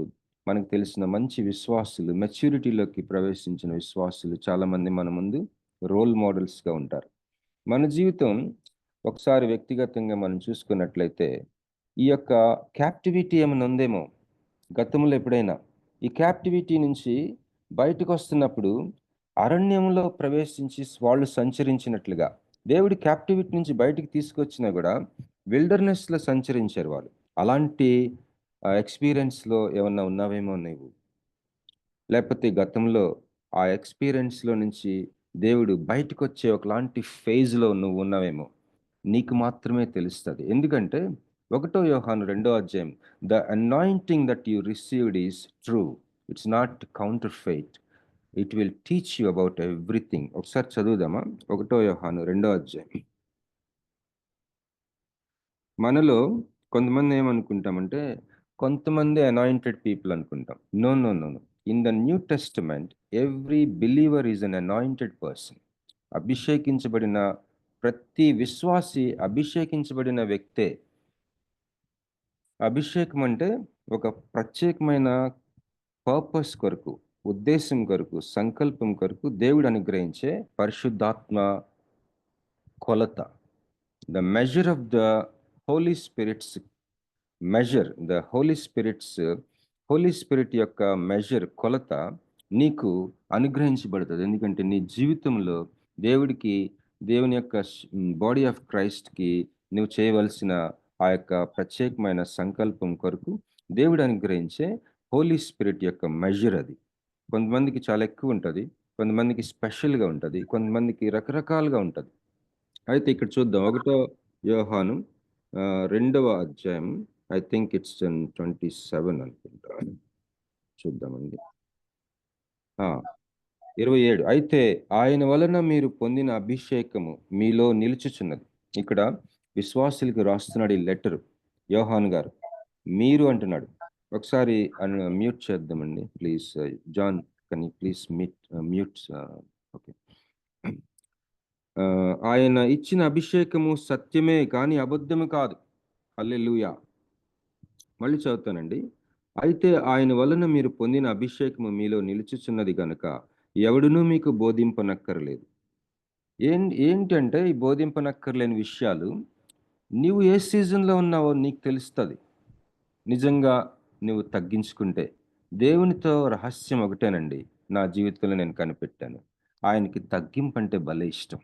[SPEAKER 2] మనకు తెలిసిన మంచి విశ్వాసులు, మెచ్యూరిటీలోకి ప్రవేశించిన విశ్వాసులు చాలామంది మన ముందు రోల్ మోడల్స్‌గా ఉంటారు. మన జీవితం ఒకసారి వ్యక్తిగతంగా మనం చూసుకున్నట్లయితే, ఈ యొక్క క్యాప్టివిటీ ఏమైనా ఉందేమో గతంలో ఎప్పుడైనా, ఈ క్యాప్టివిటీ నుంచి బయటకొస్తున్నప్పుడు అరణ్యంలో ప్రవేశించి వాళ్ళు సంచరించినట్లుగా, దేవుడు క్యాప్టివిటీ నుంచి బయటికి తీసుకొచ్చినా గూడా విల్డర్‌నెస్‌లో సంచరించారు వాళ్ళు. అలాంటి ఎక్స్‌పీరియన్స్‌లో ఏమన్నా ఉన్నావేమో నీవు? లేపోతే గతంలో ఆ ఎక్స్‌పీరియన్స్‌లో నుంచి దేవుడు బయటికొచ్చే ఒకలాంటి ఫేజ్‌లో నువ్వు ఉన్నావేమో. నీకు మాత్రమే తెలుస్తది. ఎందుకంటే 1 యోహాను 2 అధ్యాయం, "the anointing that you received is true. It's not counterfeit. It will teach you about everything." ఒకసారి చదువుదామా? 1 యోహాను 2 అధ్యాయం. మనలో కొంతమంది ఏమనుకుంటామంటే, కొంతమంది అనాయింటెడ్ పీపుల్ అనుకుంటాం. No, no, no, no. In the New Testament every believer is an anointed person. అభిషేకించబడిన ప్రతి విశ్వాసి అభిషేకించబడిన వ్యక్తే. అభిషేకం అంటే ఒక ప్రత్యేకమైన పర్పస్ కొరకు, ఉద్దేశం కొరకు, సంకల్పం కొరకు దేవుడు అనుగ్రహించే పరిశుద్ధాత్మ కొలత. The measure of the holy spirits holy spirit యొక్క మెజర్, కొలత నీకు అనుగ్రహించబడుతుంది. ఎందుకంటే నీ జీవితంలో దేవుని యొక్క బాడీ ఆఫ్ క్రైస్ట్‌కి నువ్వు చేయవలసిన ఆ యొక్క ప్రత్యేకమైన సంకల్పం కొరకు దేవుడు అనుగ్రహించే హోలీ స్పిరిట్ యొక్క మెజర్ అది. కొంతమందికి చాలా ఎక్కువ ఉంటది. కొంతమందికి స్పెషల్‌గా ఉంటది. కొంతమందికి రకరకాలుగా ఉంటది. అయితే ఇక్కడ చూద్దాం. 1 యోహాను 2వ అధ్యాయం, ఐ థింక్ ఇట్స్ ఇన్ 27 అనుకుంటా. చూద్దామండి. ఆ! 27 అయితే ఆయన వలన మీరు పొందిన అభిషేకము మీలో నిలుచుచున్నది. ఇక్కడ విశ్వాసులకు రాస్తున్నాడు ఈ లెటరు యోహాను గారు. మీరు అంటున్నాడు. ఒకసారి మ్యూట్ చేద్దామండి please. John can you please mute. Okay. ఆయన ఇచ్చిన అభిషేకము సత్యమే కానీ అబద్ధము కాదు. హల్లెలూయా. మళ్ళీ చదువుతానండి. అయితే ఆయన వలన మీరు పొందిన అభిషేకము మీలో నిలుచుచున్నది గనుక ఎవడునూ మీకు బోధింపనక్కరలేదు. ఏంటంటే ఈ బోధింపనక్కర్లేని విషయాలు నీవు ఏ సీజన్‌లో ఉన్నావో నీకు తెలుస్తది. నిజంగా నువ్వు తగ్గించుకుంటే. దేవునితో రహస్యం ఒకటేనండి నా జీవితంలో నేను కనిపెట్టాను. ఆయనకి తగ్గింపంటే భలే ఇష్టం.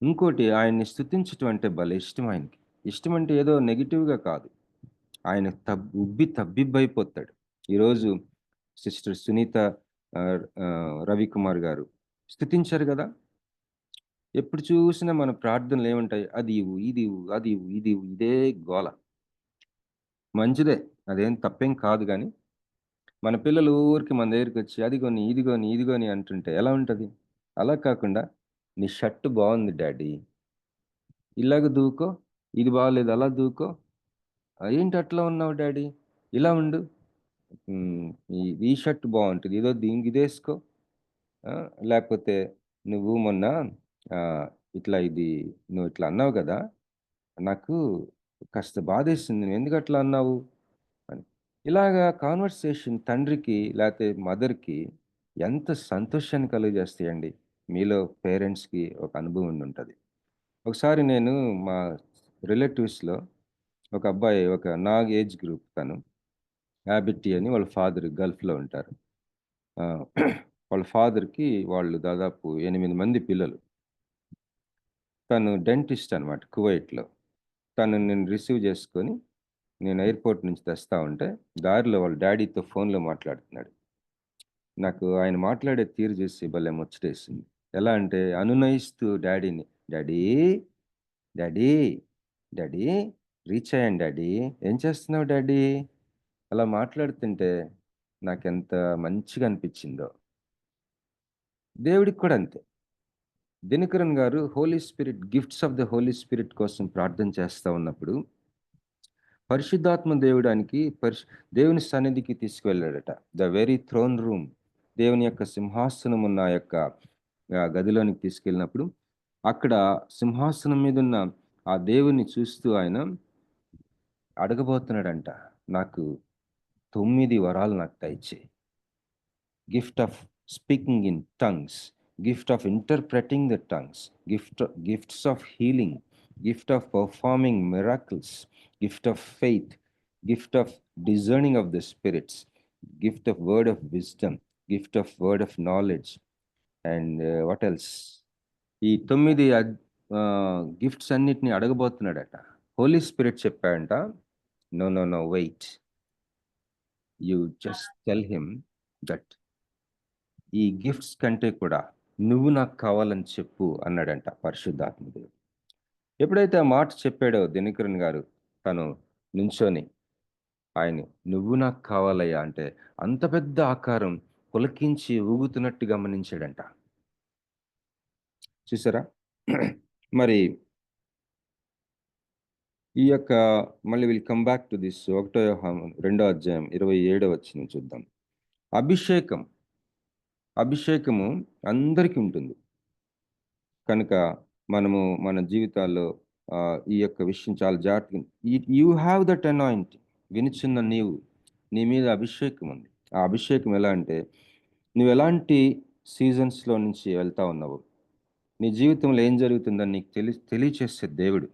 [SPEAKER 2] ఇంకోటి ఆయన్ని స్తుతించటం అంటే భలే ఇష్టం ఆయనకి. ఇష్టం అంటే ఏదో నెగెటివ్‌గా కాదు. ఆయన తబ్బిబ్బైపోతాడు. ఈరోజు సిస్టర్ సునీత రవికుమార్ గారు స్తుతించారు గదా! ఎప్పుడు చూసినా మన ప్రార్థనలు ఏముంటాయి? అది ఇవ్వు, ఇది ఇవ్వు, అది ఇవ్వు, ఇది ఇవ్వు ఇదే గోల. మంచిదే. అదేం తప్పేం కాదు గానీ, మన పిల్లలు ఊరికే మన దగ్గరికొచ్చి అది కొని, ఇది కొని, ఇది కొని అంటుంటే ఎలా ఉంటది? అలా కాకుండా, నీ షర్ట్ బావుంది డాడీ. ఇలాగ దూకో. ఇది బాలేదు అలా దూకో. ఏంటి అట్లా ఉన్నావు డాడీ? ఇలా ఉండు. హ్మ్. ఈ ఈ షర్ట్ బావుంటది. దీనికి ఇదేసుకో. ఆ! లేకపోతే నువ్వు మొన్న ఆహ్, ఇట్లా ఇది నువ్వు ఇట్లా అన్నావు గదా! నాకు కాస్త బాధేసింది. నువ్వెందుకట్లా అన్నావు? అని. ఇలాగా కాన్వర్సేషన్ తండ్రికి లేతే మదర్‌కి ఎంత సంతోషాన్ని కలుగజేస్తాయండి. మీలో పేరెంట్స్‌కి ఒక అనుభవం ఉండుంటది. ఒకసారి నేను మా రిలేటివ్స్‌లో ఒక అబ్బాయి నా ఏజ్ గ్రూప్ తను. యాబిట్టి అని వాళ్ళ ఫాదర్ గల్ఫ్‌లో ఉంటారు. ఆహ్, వాళ్ళ ఫాదర్‌కి వాళ్ళు దాదాపు 8 మంది పిల్లలు. తను డెంటిస్ట్ అనమాట కువైట్‌లో. తనని నేను రిసీవ్ చేసుకొని నేను ఎయిర్‌పోర్ట్ నుంచి తెస్తా ఉంటే దారిలో వాళ్ళ డ్యాడీతో ఫోన్‌లో మాట్లాడుతున్నాడు. నాకు ఆయన మాట్లాడే తీరు చూసి భలే ముచ్చటేసింది. ఎలా అంటే అనునయిస్తూ డ్యాడీని, "డ్యాడీ, డ్యాడీ, డ్యాడీ రీచ్ అయ్యాను డ్యాడీ. ఏం చేస్తున్నావు డ్యాడీ?" అలా మాట్లాడుతుంటే నాకెంత మంచిగా అనిపించిందో. దేవుడికి కూడా అంతే. దినకరన్ గారు gifts of the Holy Spirit కోసం ప్రార్థన చేస్తా ఉన్నప్పుడు పరిశుద్ధాత్మ దేవుడానికి దేవుని సన్నిధికి తీసుకువెళ్ళాడట. The very throne room. దేవుని యొక్క సింహాసనం ఉన్న ఆ యొక్క గదిలోనికి తీసుకెళ్ళినప్పుడు, అక్కడ సింహాసనం మీదున్న ఆ దేవుడిని చూస్తూ ఆయన అడగబోతున్నాడంట. నాకు 9 వరాలు నాకు దయచేయి. Gift of speaking in tongues, gift of interpreting the tongues, gifts of healing, gift of performing miracles, gift of faith, gift of discerning of the spirits, gift of word of wisdom, gift of word of knowledge and what else? ఈ 9 gifts అన్నిటిని అడగబోతున్నాడట. Holy spirit చెప్పాడంట, "no, no, no wait. You just tell him that ఈ gifts కంటే కూడా నువ్వు నాకు కావాలని చెప్పు" అన్నాడంట పరిశుద్ధాత్మ దేవుడు. ఎప్పుడైతే ఆ మాట చెప్పాడో దినకరన్ గారు తను నించొని ఆయన "నువ్వు నాకు కావాలయ్యా" అంటే అంత పెద్ద ఆకారం పులకించి ఊగుతున్నట్టు గమనించాడంట. చూసారా? మరి ఈ యొక్క మళ్ళీ కమ్ బ్యాక్ టు దిస్ 1 యోహాను 2 అధ్యాయం 27 వచనం చూద్దాం. అభిషేకం, అభిషేకము అందరికి ఉంటుంది. కనుక మనము మన జీవితాల్లో ఈ యొక్క విషయం చాలా జాగ్రత్తగా యూ హావ్ దట్ అనాయింటింగ్. వినుచున్న నీ మీద అభిషేకం ఉంది. ఆ అభిషేకం ఎలా అంటే నువ్వు ఎలాంటి సీజన్స్‌లో నుంచి వెళ్తా ఉన్నావో, నీ జీవితంలో ఏం జరుగుతుందని నీకు తెలియచేసే దేవుడు.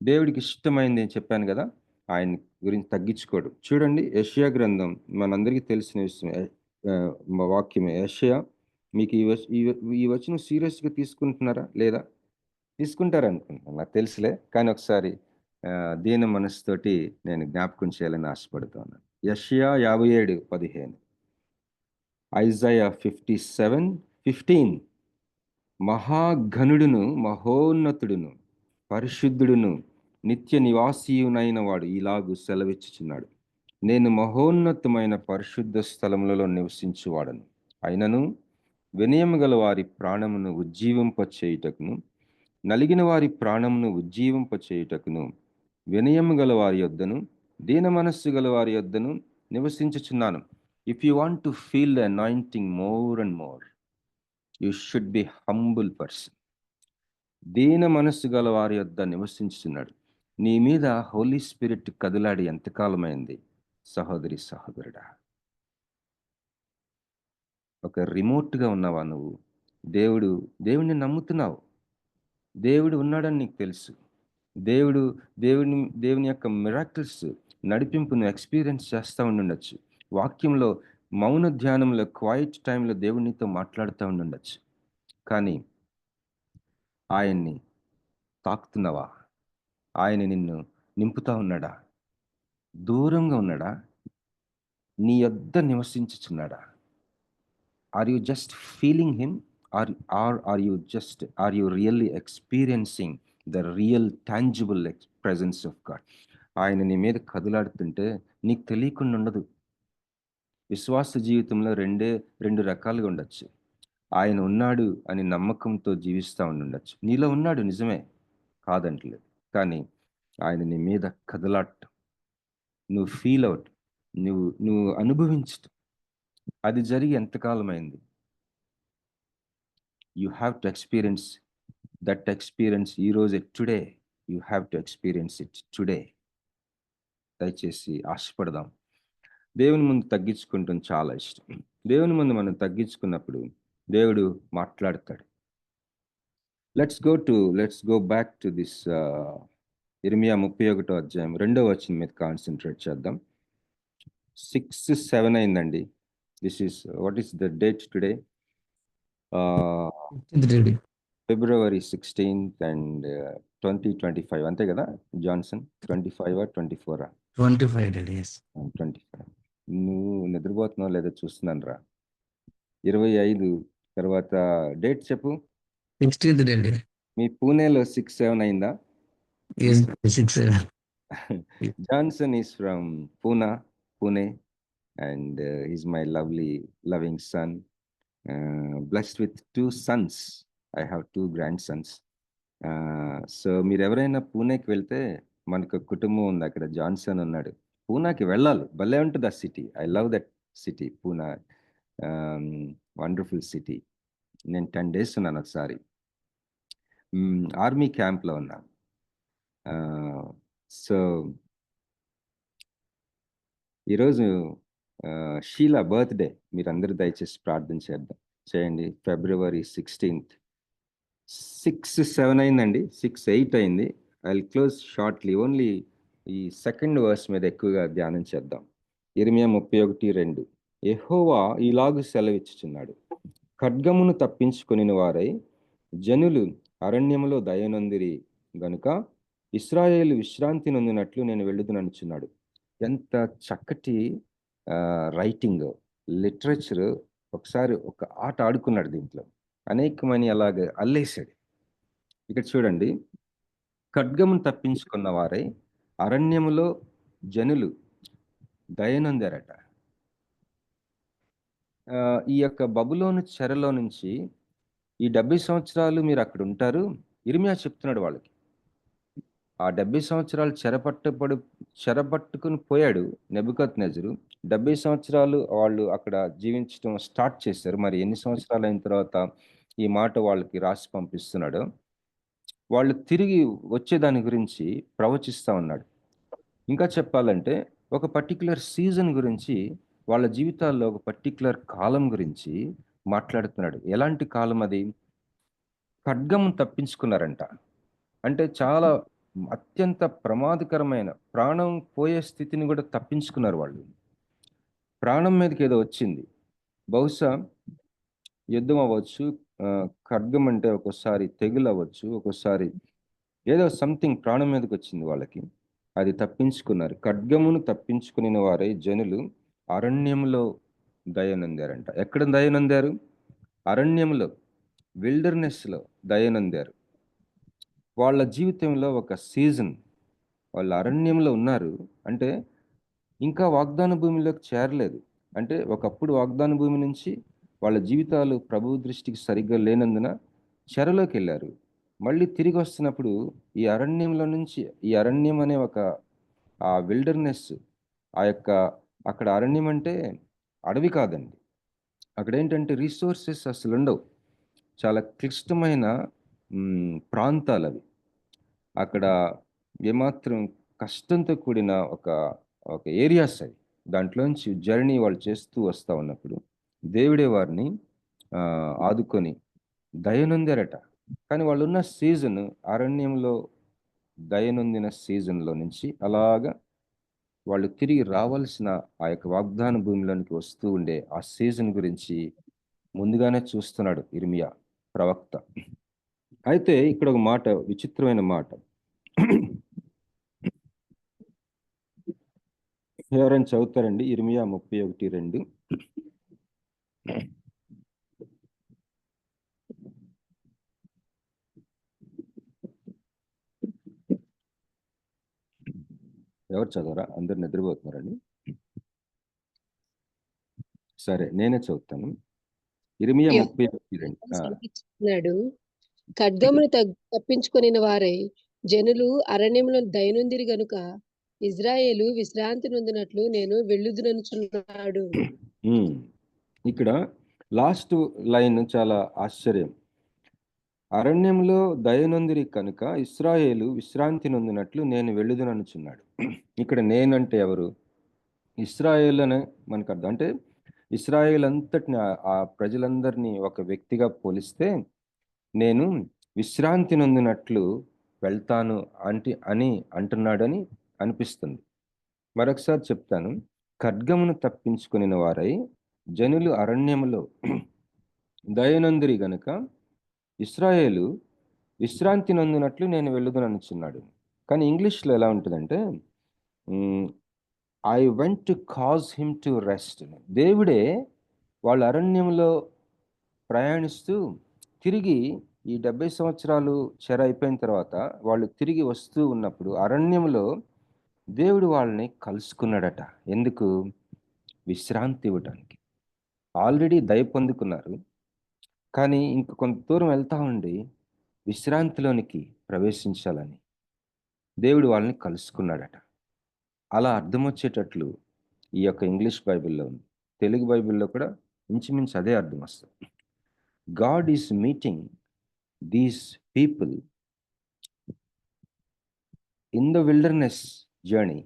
[SPEAKER 2] దేవుడికి ఇష్టమైంది నేను చెప్పాను గదా! ఆయన గురించి తగ్గించుకోడు. చూడండి యెషయా గ్రంథం మనందరికీ తెలిసిన విషయమే. వాక్యమే యెషయా. మీకు ఈ వచనం సీరియస్‌గా తీసుకుంటున్నారా? లేదా? తీసుకుంటారనుకుంటున్నాను. నాకు తెలుసులే. కానీ ఒకసారి దీన మనస్సుతోటి నేను జ్ఞాపకం చేయాలని ఆశపడుతా ఉన్నాను. యెషయా 57:15. ఐజాయా 57:15. మహాఘనుడును, మహోన్నతుడును, పరిశుద్ధుడును, నిత్య నివాసియునైన వాడు ఇలాగు సెలవిచ్చుచున్నాడు. నేను మహోన్నతమైన పరిశుద్ధ స్థలములలో నివసించువాడను. అయినను వినయము గల వారి ప్రాణమును ఉజ్జీవింపచేయుటకును, నలిగిన వారి ప్రాణమును ఉజ్జీవింపచేయుటకును, వినయము గల వారి యొద్దను, దీన మనస్సు గల వారి యొద్దను నివసించుచున్నాను. If you want to feel the anointing more and more, you should be humble person. దీన మనస్సు గల వారి యొద్ద నివసించుచున్నాడు. నీ మీద హోలీ స్పిరిట్ కదిలాడి ఎంతకాలమైంది సహోదరి సహోదరుడా? ఒక రిమోట్గా ఉన్నావా నువ్వు? దేవుడిని నమ్ముతున్నావు, దేవుడు ఉన్నాడని నీకు తెలుసు. దేవుడు దేవుని యొక్క మిరాకిల్స్ నడిపింపును ఎక్స్పీరియన్స్ చేస్తూ ఉండుండొచ్చు. వాక్యంలో మౌన ధ్యానంలో క్వైట్ టైంలో దేవునితో మాట్లాడుతూ ఉండుండొచ్చు. కానీ ఆయన్ని తాకుతున్నావా? ఆయన నిన్ను నింపుతా ఉన్నాడా? దూరంగా ఉన్నాడా? నీ యొద్ద నివసించుచున్నాడా? Are you just feeling him, are you really experiencing the real tangible presence of God? ఆయన నీ మీద కదులాడుతుంటే నీకు తెలియకుండా ఉండదు. విశ్వాస జీవితంలో రెండు రకాలుగా ఉండొచ్చు. ఆయన ఉన్నాడు అని నమ్మకంతో జీవిస్తూ ఉండొచ్చు. నీలో ఉన్నాడు, నిజమే, కాదంటలేదు. కానీ ఆయన నీ మీద కదలాడటం, నువ్వు ఫీల్ అవుట్, నువ్వు అనుభవించటం, అది జరిగి ఎంతకాలమైంది? You have to experience that experience ఈ రోజే, today. You have to experience it today. దయచేసి ఆశపడదాం. దేవుని ముందు తగ్గించుకుంటాం చాలా ఇష్టం. దేవుని ముందు మనం తగ్గించుకున్నప్పుడు దేవుడు మాట్లాడతాడు. Let's go back to this ఇర్మియా 31వ అధ్యాయం 2వ వచనం మీద కాన్సన్ట్రేట్ చేద్దాం. 6-7 అయిందండి. What is the date today? February 16th and 2025 అంతే కదా జాన్సన్? 25 24?
[SPEAKER 3] 25 days.
[SPEAKER 2] 25. నువ్వు నిద్రపోతున్నావు లేదా చూస్తున్నాను రా. 25 తర్వాత డేట్ చెప్పు.
[SPEAKER 3] 16th day.
[SPEAKER 2] మీ పూణేలో 6-7 అయిందా?
[SPEAKER 3] Yes, 6-7.
[SPEAKER 2] Johnson is from Pune, and he's my loving son, blessed with 2 sons. I have 2 grandsons. So మీరు ఎవరైనా పూణేకి వెళ్తే మనకు కుటుంబం ఉంది అక్కడ. జాన్సన్ ఉన్నాడు. పూనాకి వెళ్ళాలి, భలే ఉంటుంది ఆ city. I love that city, Poona. Wonderful city. నేను 10 days ఉన్నాను ఒకసారి. ఆర్మీ క్యాంప్లో ఉన్నాను. సో ఈరోజు షీలా బర్త్డే. మీరందరూ దయచేసి ప్రార్థన చేయండి. February 16th. 6-7 అయిందండి. 6-8 అయింది. I will close shortly. Only ఈ సెకండ్ వర్స్ మీద ఎక్కువగా ధ్యానం చేద్దాం. ఇర్మియా 31:2. యెహోవా ఇలాగు సెలవిచ్చుచున్నాడు, ఖడ్గమును తప్పించుకొనిన వారై జనులు అరణ్యములో దయనొందిరి గనుక ఇశ్రాయేలు విశ్రాంతి నొందినట్లు నేను వెళ్ళుదుననుచున్నాడు. ఎంత చక్కటి రైటింగ్, లిటరేచర్. ఒకసారి ఒక ఆట ఆడుకున్నాడు దీంట్లో. అనేకమని అలాగ అల్లేశాడు. ఇక్కడ చూడండి, ఖడ్గమును తప్పించుకున్న వారై అరణ్యములో జనులు దయనొందారట. ఈ యొక్క బబులోను చెరలో నుంచి ఈ 70 సంవత్సరాలు మీరు అక్కడ ఉంటారు. ఇర్మియా చెప్తున్నాడు వాళ్ళకి. ఆ 70 సంవత్సరాలు చెరపట్టుకుని పోయాడు నెబుకద్నెజరు. 70 సంవత్సరాలు వాళ్ళు అక్కడ జీవించడం స్టార్ట్ చేశారు. మరి ఎన్ని సంవత్సరాలు అయిన తర్వాత ఈ మాట వాళ్ళకి రాసి పంపిస్తున్నాడు. వాళ్ళు తిరిగి వచ్చేదాని గురించి ప్రవచిస్తూ ఉన్నాడు. ఇంకా చెప్పాలంటే ఒక పర్టిక్యులర్ సీజన్ గురించి, వాళ్ళ జీవితాల్లో ఒక పర్టిక్యులర్ కాలం గురించి మాట్లాడుతున్నాడు. ఎలాంటి కాలం అది? ఖడ్గం తప్పించుకున్నారంట. అంటే చాలా అత్యంత ప్రమాదకరమైన, ప్రాణం పోయే స్థితిని కూడా తప్పించుకున్నారు వాళ్ళు. ప్రాణం మీదకి ఏదో వచ్చింది, బహుశా యుద్ధం అవ్వచ్చు, ఖడ్గం అంటే ఒక్కోసారి తెగులు అవ్వచ్చు, ఒక్కోసారి ఏదో సంథింగ్ ప్రాణం మీదకి వచ్చింది వాళ్ళకి. అది తప్పించుకున్నారు. ఖడ్గమును తప్పించుకుని వారై జనులు అరణ్యంలో దయనొందారంట. ఎక్కడ దయనొందారు? అరణ్యంలో, విల్డర్నెస్లో దయనొందారు. వాళ్ళ జీవితంలో ఒక సీజన్ వాళ్ళు అరణ్యంలో ఉన్నారు. అంటే ఇంకా వాగ్దాన భూమిలోకి చేరలేదు. అంటే ఒకప్పుడు వాగ్దాన భూమి నుంచి వాళ్ళ జీవితాలు ప్రభువు దృష్టికి సరిగ్గా లేనందున చెరలోకి వెళ్ళారు. మళ్ళీ తిరిగి వస్తున్నప్పుడు ఈ అరణ్యంలో నుంచి, ఈ అరణ్యం అనే ఒక ఆ విల్డర్నెస్, ఆ యొక్క అక్కడ అరణ్యం అంటే అడవి కాదండి. అక్కడ ఏంటంటే రిసోర్సెస్ అసలు ఉండవు. చాలా క్లిష్టమైన ప్రాంతాలు అవి. అక్కడ ఏమాత్రం కష్టంతో కూడిన ఒక ఒక ఏరియాస్ అవి. దాంట్లోంచి జర్నీ వాళ్ళు చేస్తూ వస్తా ఉన్నప్పుడు దేవుడే వారిని ఆదుకొని దయనొందారట. కానీ వాళ్ళున్న సీజన్ అరణ్యంలో దయనొందిన సీజన్లో నుంచి అలాగా వాళ్ళు తిరిగి రావాల్సిన ఆ యొక్క వాగ్దాన భూమిలోనికి వస్తూ ఉండే ఆ సీజన్ గురించి ముందుగానే చూస్తున్నాడు ఇర్మియా ప్రవక్త. అయితే ఇక్కడ ఒక మాట, విచిత్రమైన మాట. ఎవరైనా చదువుతారండి? ఇర్మియా 31:2. ఎవరు చదవరా? అందరు నిద్రపోతున్నారండి. సరే, నేనే చదువుతాను. ఇర్మియా 31:2.
[SPEAKER 4] సెలవిచ్చినాడు. ఖడ్గమును తప్పించుకొనిన వారై జనులు అరణ్యంలో దయనుందిరి గనుక ఇజ్రాయేలు విశ్రాంతి నొందినట్లు నేను వెళ్ళుదుననుచున్నాడు.
[SPEAKER 2] ఇక్కడ లాస్ట్ లైన్ చాలా ఆశ్చర్యం. అరణ్యంలో దయనొందిరి కనుక ఇశ్రాయేలు విశ్రాంతి నొందినట్లు నేను వెళ్ళుదుననుచున్నాడు. ఇక్కడ నేనంటే ఎవరు? ఇశ్రాయేల్ అనే మనకు అర్థం. అంటే ఇశ్రాయేల్ అంతటిని, ఆ ప్రజలందరినీ ఒక వ్యక్తిగా పోలిస్తే నేను విశ్రాంతి నొందినట్లు వెళ్తాను అని అంటున్నాడని అనిపిస్తుంది. మరొకసారి చెప్తాను. ఖడ్గమును తప్పించుకుని వారై జనులు అరణ్యములో దయనొందిరి గనుక ఇశ్రాయేలు విశ్రాంతి నొందినట్లు నేను వెళ్ళుదుననుచున్నాడు. కానీ ఇంగ్లీష్లో ఎలా ఉంటుందంటే I went to cause him to rest. దేవుడే వాళ్ళ అరణ్యంలో ప్రయాణిస్తూ తిరిగి ఈ 70 సంవత్సరాలు చెర అయిపోయిన తర్వాత వాళ్ళు తిరిగి వస్తూ ఉన్నప్పుడు అరణ్యంలో దేవుడు వాళ్ళని కలుసుకున్నాడట. ఎందుకు? విశ్రాంతి ఇవ్వడానికి. ఆల్రెడీ దయ పొందుకున్నారు, కానీ ఇంక కొంత దూరం వెళ్తా ఉండి విశ్రాంతిలోనికి ప్రవేశించాలని దేవుడు వాళ్ళని కలుసుకున్నాడట. అలా అర్థం వచ్చేటట్లు ఈ యొక్క ఇంగ్లీష్ బైబిల్లో ఉంది. తెలుగు బైబిల్లో కూడా ఇంచుమించు అదే అర్థం వస్తుంది. God is meeting these people in the wilderness journey.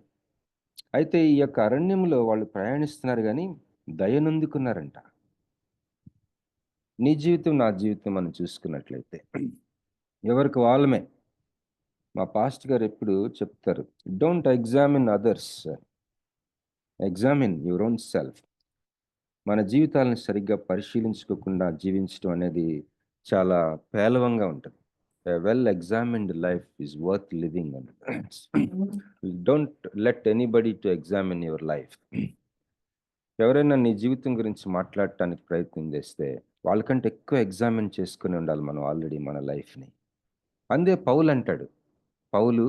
[SPEAKER 2] అయితే ఈ యొక్క అరణ్యంలో వాళ్ళు ప్రయాణిస్తున్నారు, కానీ దయనొందుకున్నారంట. నీ జీవితం, నా జీవితం మనం చూసుకున్నట్లయితే ఎవరికి వాళ్ళమే. మా పాస్ట్ గారు ఎప్పుడు చెప్తారు, don't examine others, examine your own self. మన జీవితాలను సరిగ్గా పరిశీలించుకోకుండా జీవించడం అనేది చాలా పేలవంగా ఉంటుంది. Well examined life is worth living అని. Don't let anybody to examine your life. ఎవరైనా నీ జీవితం గురించి మాట్లాడటానికి ప్రయత్నం చేస్తే వాళ్ళకంటే ఎక్కువ ఎగ్జామిన్ చేసుకుని ఉండాలి మనం ఆల్రెడీ మన లైఫ్ని. అందే పౌలు అంటాడు, పౌలు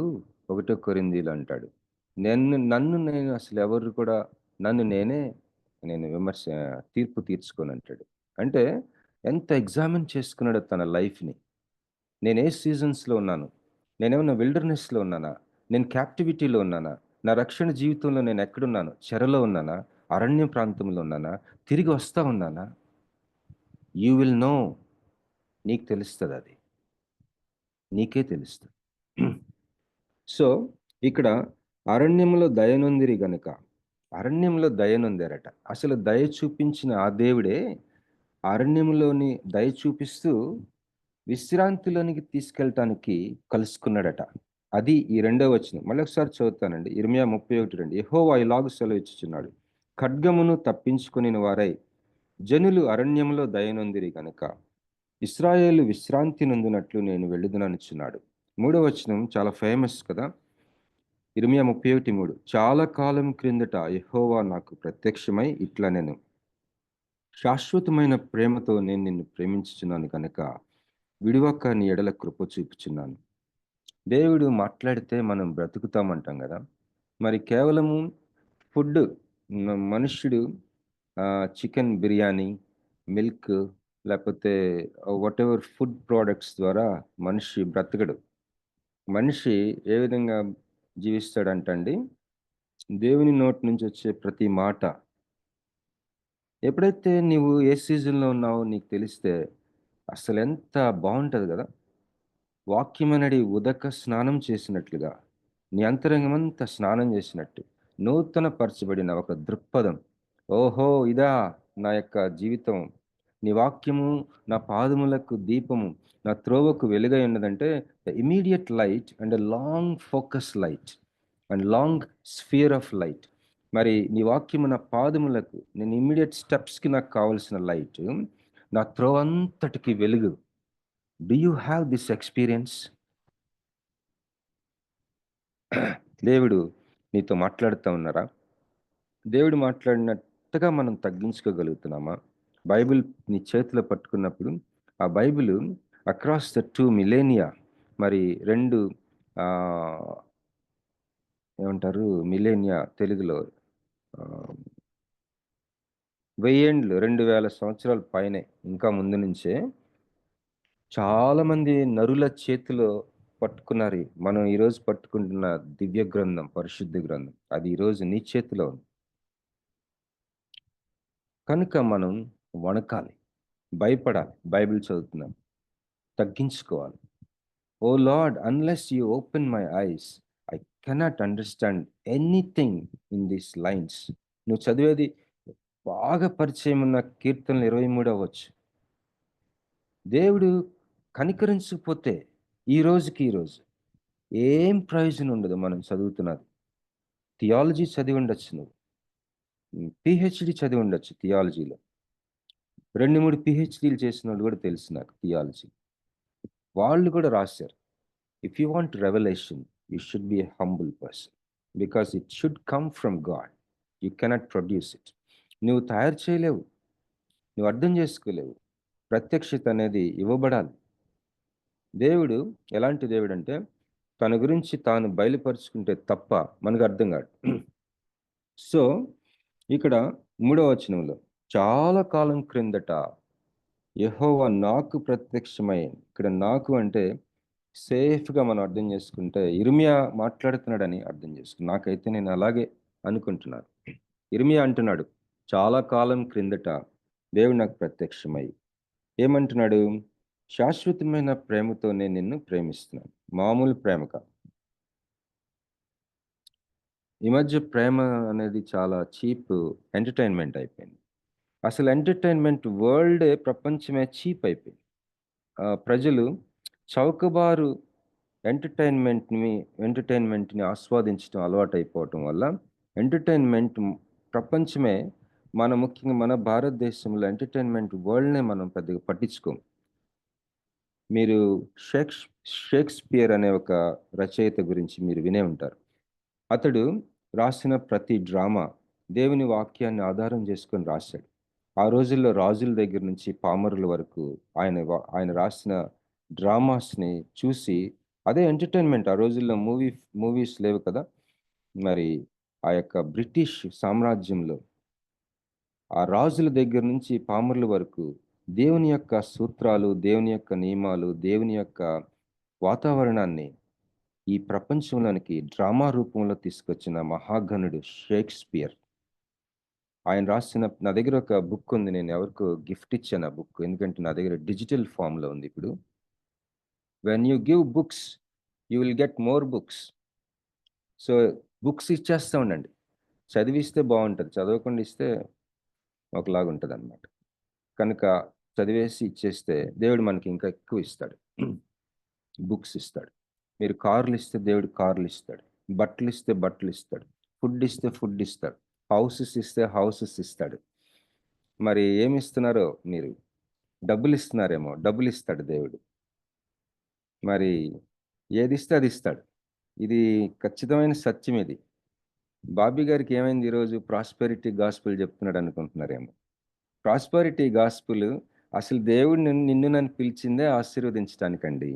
[SPEAKER 2] 1 కొరింథీలో అంటాడు, నేను అసలు ఎవరు కూడా నేను తీర్పు తీర్చుకొని అంటాడు. అంటే ఎంత ఎగ్జామిన్ చేసుకున్నాడో తన లైఫ్ని. నేను ఏ సీజన్స్లో ఉన్నాను? నేనేమన్నా విల్డర్నెస్లో ఉన్నానా? నేను క్యాప్టివిటీలో ఉన్నానా? నా రక్షణ జీవితంలో నేను ఎక్కడున్నాను? చెరలో ఉన్నానా? అరణ్య ప్రాంతంలో ఉన్నానా? తిరిగి వస్తా ఉన్నానా? You will know. నీకు తెలుస్తుంది, అది నీకే తెలుస్తుంది. సో ఇక్కడ అరణ్యంలో దయనొందిరి గనుక, అరణ్యంలో దయనొందారట. అసలు దయ చూపించిన ఆ దేవుడే అరణ్యంలోని దయ చూపిస్తూ విశ్రాంతిలోనికి తీసుకెళ్ళటానికి కలుసుకున్నాడట. అది ఈ 2వ వచనం. మళ్ళీ ఒకసారి చదువుతానండి. ఇర్మియా 31:2. యెహోవా ఇలాగు సెలవిచ్చుచున్నాడు, ఖడ్గమును తప్పించుకుని వారై జనులు అరణ్యంలో దయనొందిరి గనుక ఇశ్రాయేలు విశ్రాంతి నొందినట్లు నేను వెళ్ళుదుననుచున్నాడు. 3వ వచనం చాలా ఫేమస్ కదా. ఇర్మియా 31:3. చాలా కాలం క్రిందట యెహోవా నాకు ప్రత్యక్షమై ఇట్లా నేను శాశ్వతమైన ప్రేమతో నేను నిన్ను ప్రేమించుచున్నాను కనుక విడివక నీ ఎడల కృప చూపుచున్నాను. దేవుడు మాట్లాడితే మనం బ్రతుకుతామంటాం కదా. మరి కేవలము ఫుడ్ మనుష్యుడు చికెన్ బిర్యానీ, మిల్క్ లేకపోతే వాట్ ఎవర్ ఫుడ్ ప్రోడక్ట్స్ ద్వారా మనిషి బ్రతకడు. మనిషి ఏ విధంగా జీవిస్తాడంటండి, దేవుని నోటి నుంచి వచ్చే ప్రతి మాట. ఎప్పుడైతే నీవు ఏ సీజన్‌లో ఉన్నావో నీకు తెలిస్తే అసలెంత బావుంటది గదా! వాక్యమనడి ఉదక స్నానం చేసినట్లుగా, నీ అంతరంగమంతా స్నానం చేసినట్టు, నూతన పరచబడిన ఒక దృక్పథం. ఓహో! ఇదా నా యొక్క జీవితం. నీ వాక్యము నా పాదములకు దీపము, నా త్రోవకు వెలుగై ఉన్నదంటే, the immediate light and long focus light and long sphere of light. మరి నీ వాక్యము నా పాదములకు, నేను ఇమ్మీడియేట్ స్టెప్స్‌కి నాకు కావాల్సిన లైట్, నా త్రోవంతటికి వెలుగు. Do you have this experience? దేవుడు నీతో మాట్లాడుతా ఉన్నారా? దేవుడు మాట్లాడినట్టుగా మనం తగ్గించుకోగలుగుతున్నామా? బైబిల్ నీ చేతిలో పట్టుకున్నప్పుడు, ఆ బైబిలు అక్రాస్ ద 2 మిలేనియా, మరి 2 ఏమంటారు మిలేనియా తెలుగులో, 1000 ఏండ్లు, 2000 సంవత్సరాల పైనే, ఇంకా ముందు నుంచే చాలామంది నరుల చేతిలో పట్టుకున్నారు. మనం ఈరోజు పట్టుకుంటున్న దివ్య గ్రంథం, పరిశుద్ధ గ్రంథం, అది ఈరోజు నీ చేతిలో ఉంది. కనుక మనం వణకాలి, భయపడాలి. బైబిల్ చదువుతున్నాం, తగ్గించుకోవాలి. Oh Lord, unless you open my eyes, I cannot understand anything in these lines. నువ్వు చదివేది బాగా పరిచయం ఉన్న కీర్తనలు 23 అవ్వచ్చు. దేవుడు కనికరించకపోతే ఈ రోజుకి ఏం ప్రయోజనం ఉండదు. మనం చదువుతున్నది థియాలజీ చదివి ఉండొచ్చు, నువ్వు పిహెచ్డి చదివి ఉండొచ్చు థియాలజీలో. 2-3 పిహెచ్డీలు చేసిన వాళ్ళు కూడా తెలుసు నాకు థియాలజీ. వాళ్ళు కూడా రాశారు, if you want revolution you should be a humble person because it should come from God. You cannot produce it. నువ్వు తయారు చేయలేవు, నువ్వు అర్థం చేసుకోలేవు. ప్రత్యక్షత అనేది ఇవ్వబడాలి. దేవుడు ఎలాంటి దేవుడు అంటే, తన గురించి తాను బయలుపరుచుకుంటే తప్ప మనకు అర్థం కాదు. సో ఇక్కడ 3వ వచనంలో, చాలా కాలం క్రిందట యెహోవా నాకు ప్రత్యక్షమై, ఇక్కడ నాకు అంటే సేఫ్గా మనం అర్థం చేసుకుంటే ఇర్మియా మాట్లాడుతున్నాడని అర్థం చేసుకుని, నాకైతే నేను అలాగే అనుకుంటున్నాను. ఇర్మియా అంటున్నాడు, చాలా కాలం క్రిందట దేవుడు నాకు ప్రత్యక్షమై ఏమంటున్నాడు? శాశ్వతమైన ప్రేమతో నేను నిన్ను ప్రేమిస్తున్నాను. మామూలు ప్రేమ కాదు. ఈ మధ్య ప్రేమ అనేది చాలా చీప్ ఎంటర్టైన్మెంట్ అయిపోయింది. అసలు ఎంటర్టైన్మెంట్ వరల్డే, ప్రపంచమే చీప్ అయిపోయింది. ప్రజలు చౌకబారు ఎంటర్టైన్మెంట్ని ఆస్వాదించడం అలవాటు అయిపోవటం వల్ల ఎంటర్టైన్మెంట్ ప్రపంచమే, ముఖ్యంగా మన భారతదేశంలో ఎంటర్టైన్మెంట్ వరల్డ్నే మనం పెద్దగా పట్టించుకోం. మీరు షేక్స్పియర్ అనే ఒక రచయిత గురించి మీరు వినే ఉంటారు. అతడు రాసిన ప్రతి డ్రామా దేవుని వాక్యాన్ని ఆధారం చేసుకొని రాశాడు. ఆ రోజుల్లో రాజుల దగ్గర నుంచి పామరుల వరకు ఆయన రాసిన డ్రామాస్ని చూసి అదే ఎంటర్టైన్మెంట్. ఆ రోజుల్లో మూవీస్ లేవు కదా. మరి ఆ యొక్క బ్రిటిష్ సామ్రాజ్యంలో ఆ రాజుల దగ్గర నుంచి పామరుల వరకు దేవుని యొక్క సూత్రాలు, దేవుని యొక్క నియమాలు, దేవుని యొక్క వాతావరణాన్ని ఈ ప్రపంచంలోనికి డ్రామా రూపంలో తీసుకొచ్చిన మహాగణుడు షేక్స్పియర్. ఆయన రాసిన, నా దగ్గర ఒక బుక్ ఉంది, నేను ఎవరికో గిఫ్ట్ ఇచ్చాను ఆ బుక్, ఎందుకంటే నా దగ్గర డిజిటల్ ఫామ్లో ఉంది. ఇప్పుడు when you give books you will get more books. So books ఇచ్చేస్తూ ఉండండి. చదివిస్తే బాగుంటుంది, చదవకుండా ఇస్తే ఒకలాగా ఉంటుంది అన్నమాట. కనుక చదివేసి ఇచ్చేస్తే దేవుడు మనకి ఇంకా ఎక్కువ ఇస్తాడు. బుక్స్ ఇస్తాడు. మీరు కార్లు ఇస్తే దేవుడు కార్లు ఇస్తాడు, బట్టలు ఇస్తే బట్టలు ఇస్తాడు, ఫుడ్ ఇస్తే ఫుడ్ ఇస్తాడు, హౌసెస్ ఇస్తే హౌసెస్ ఇస్తాడు. మరి ఏమి ఇస్తున్నారో మీరు? డబ్బులు ఇస్తున్నారేమో, డబ్బులు ఇస్తాడు దేవుడు. మరి ఏది ఇస్తే అది ఇస్తాడు. ఇది ఖచ్చితమైన సత్యం. ఇది బాబీ గారికి ఏమైంది? ఈరోజు ప్రాస్పెరిటీ గాస్పుల్ చెప్తున్నాడు అనుకుంటున్నారేమో. ప్రాస్పెరిటీ గాస్పుల్ అసలు దేవుడు నిన్ను నన్ను పిలిచిందే ఆశీర్వదించడానికండి.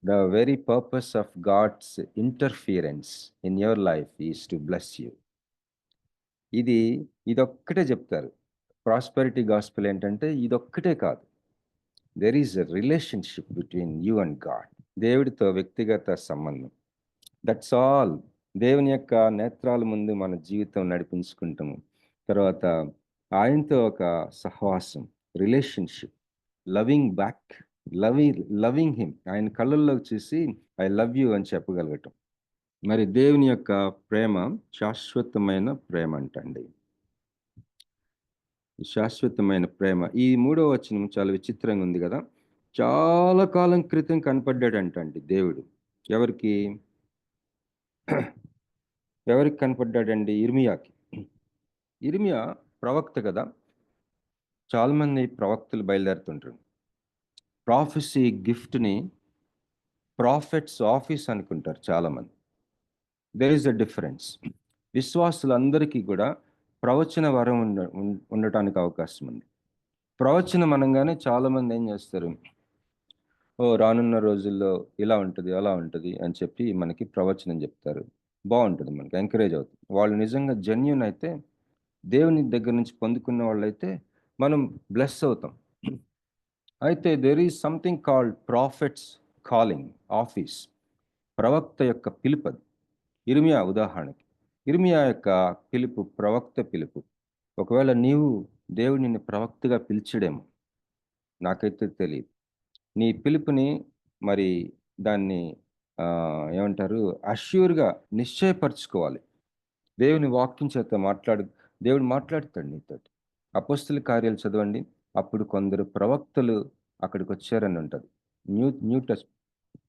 [SPEAKER 2] The very purpose of God's interference in your life is to bless you. ఇదొక్కటే చెప్తారు. ప్రాస్పెరిటీ గాస్పెల్ ఏంటంటే ఇదొక్కటే కాదు. There is a relationship between you and God. దేవుడితో వ్యక్తిగత సంబంధం. That's all. దేవుని యొక్క నేత్రాల ముందు మన జీవితం నడిపించుకుంటాము. తర్వాత ఆయనతో ఒక సహవాసం, relationship, loving back, loving him. ఆయన కళ్ళల్లోకి చూసి ఐ లవ్ యూ అని చెప్పగలగటం. మరి దేవుని యొక్క ప్రేమ శాశ్వతమైన ప్రేమ అంటండి. శాశ్వతమైన ప్రేమ. ఈ 3వ వచనం చాలా విచిత్రంగా ఉంది కదా. చాలా కాలం క్రితం కనపడ్డాడంటండి దేవుడు. ఎవరికి కనపడ్డాడండి? ఇర్మియాకి. ఇర్మియా ప్రవక్త కదా. చాలా మంది ప్రవక్తలు బయలుదేరుతుంటారు. ప్రాఫెసీ గిఫ్ట్ని ప్రాఫెట్స్ ఆఫీస్ అనుకుంటారు చాలా మంది. There is a difference. విశ్వాసులందరికీ కూడా ప్రవచన వరం ఉండటానికి అవకాశం ఉంది. ప్రవచనం అనగానే చాలా మంది ఏం చేస్తారు, రానున్న రోజుల్లో ఇలా ఉంటుంది అలా ఉంటుంది అని చెప్పి మనకి ప్రవచనం చెప్తారు. బాగుంటుంది, మనకి ఎంకరేజ్ అవుతుంది. వాళ్ళు నిజంగా జెన్యూన్ అయితే, దేవుని దగ్గర నుంచి పొందుకున్న వాళ్ళైతే మనం బ్లెస్ అవుతాం. అయితే there is something called ప్రాఫెట్స్ calling office. ప్రవక్త యొక్క పిలుపు అది. ఇర్మియా ఉదాహరణకి, ఇర్మియా యొక్క పిలుపు ప్రవక్త పిలుపు. ఒకవేళ నీవు దేవుడు నిన్ను ప్రవక్తగా పిలిచడేమో, నాకైతే తెలియదు. నీ పిలుపుని మరి దాన్ని ఏమంటారు, అష్యూర్గా నిశ్చయపరచుకోవాలి. దేవుని వాక్యం చేత దేవుడు మాట్లాడుతాడు నీతోటి. అపోస్తల కార్యాలు చదవండి. అప్పుడు కొందరు ప్రవక్తలు అక్కడికి వచ్చారని ఉంటుంది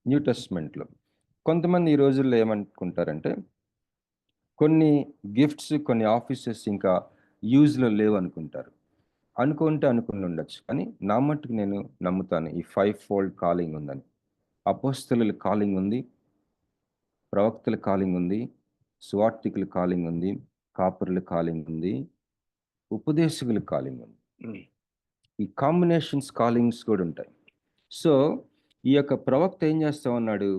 [SPEAKER 2] న్యూ టెస్ట్మెంట్లో. కొంతమంది ఈ రోజుల్లో ఏమనుకుంటారంటే, కొన్ని గిఫ్ట్స్, కొన్ని ఆఫీసెస్ ఇంకా యూజ్లో లేవు అనుకుంటారు. అనుకుని ఉండొచ్చు. కానీ నా మట్టుకు నేను నమ్ముతాను ఈ 5-fold కాలింగ్ ఉందని. అపోస్తలుల కాలింగ్ ఉంది, ప్రవక్తల కాలింగ్ ఉంది, సువార్తికుల కాలింగ్ ఉంది, కాపరుల కాలింగ్ ఉంది, ఉపదేశకుల కాలింగ్ ఉంది. ఈ కాంబినేషన్స్ కాలింగ్స్ కూడా ఉంటాయి. సో ఈ యొక్క ప్రవక్త ఏం చేస్తా ఉన్నాడు?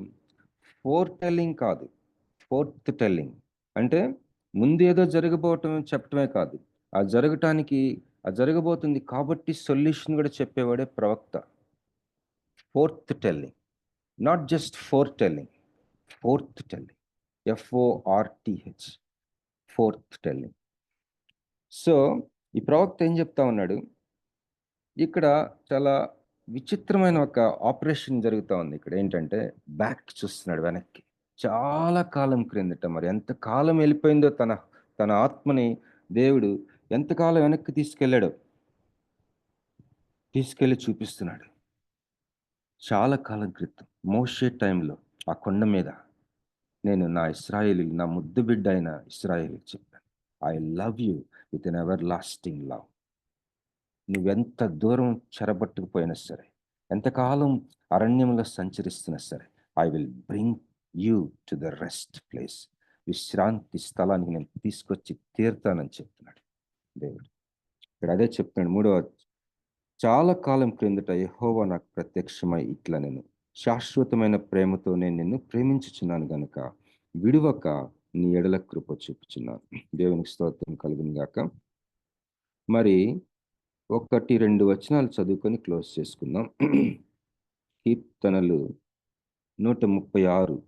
[SPEAKER 2] ఫోర్ టెల్లింగ్ కాదు, ఫోర్త్ టెల్లింగ్. అంటే ముందు ఏదో జరగబోవటం చెప్పటమే కాదు, ఆ జరగబోతుంది కాబట్టి సొల్యూషన్ కూడా చెప్పేవాడే ప్రవక్త. Fourth telling, not just four telling, fourth telling, FORTH, fourth telling. So ఈ ప్రవక్త ఏం చెప్తా ఉన్నాడు? ఇక్కడ చాలా విచిత్రమైన ఒక ఆపరేషన్ జరుగుతూ ఉంది. ఇక్కడ ఏంటంటే బ్యాక్ చూస్తున్నాడు, వెనక్కి. చాలా కాలం క్రిందట, మరి ఎంత కాలం వెళ్ళిపోయిందో తన ఆత్మని దేవుడు ఎంతకాలం వెనక్కి తీసుకెళ్ళి చూపిస్తున్నాడు. చాలా కాలం క్రితం మోషే టైంలో ఆ కొండ మీద నేను నా ముద్దు బిడ్డ అయిన ఇశ్రాయేలుకి చెప్పాను, I love you with an everlasting love. నువ్వెంత దూరం చెరబట్టుకుపోయినా సరే, ఎంతకాలం అరణ్యంలో సంచరిస్తున్నా సరే, I will bring you to the rest place. విశ్రాంతి స్థలానికి నేను తీసుకొచ్చి తీరుతానని చెప్తున్నాడు దేవుడు. ఇక్కడ అదే చెప్తున్నాడు 3వ. చాలా కాలం క్రిందట యెహోవా నాకు ప్రత్యక్షమై ఇట్లా, నేను శాశ్వతమైన ప్రేమతో నేను నిన్ను ప్రేమించుచున్నాను గనుక విడువక నీ ఎడల కృప చూపుచున్నాను. దేవునికి స్తోత్రం కలుగును గాక. మరి 1-2 వచనాలు చదువుకొని క్లోజ్ చేసుకుందాం. కీర్తనలు 136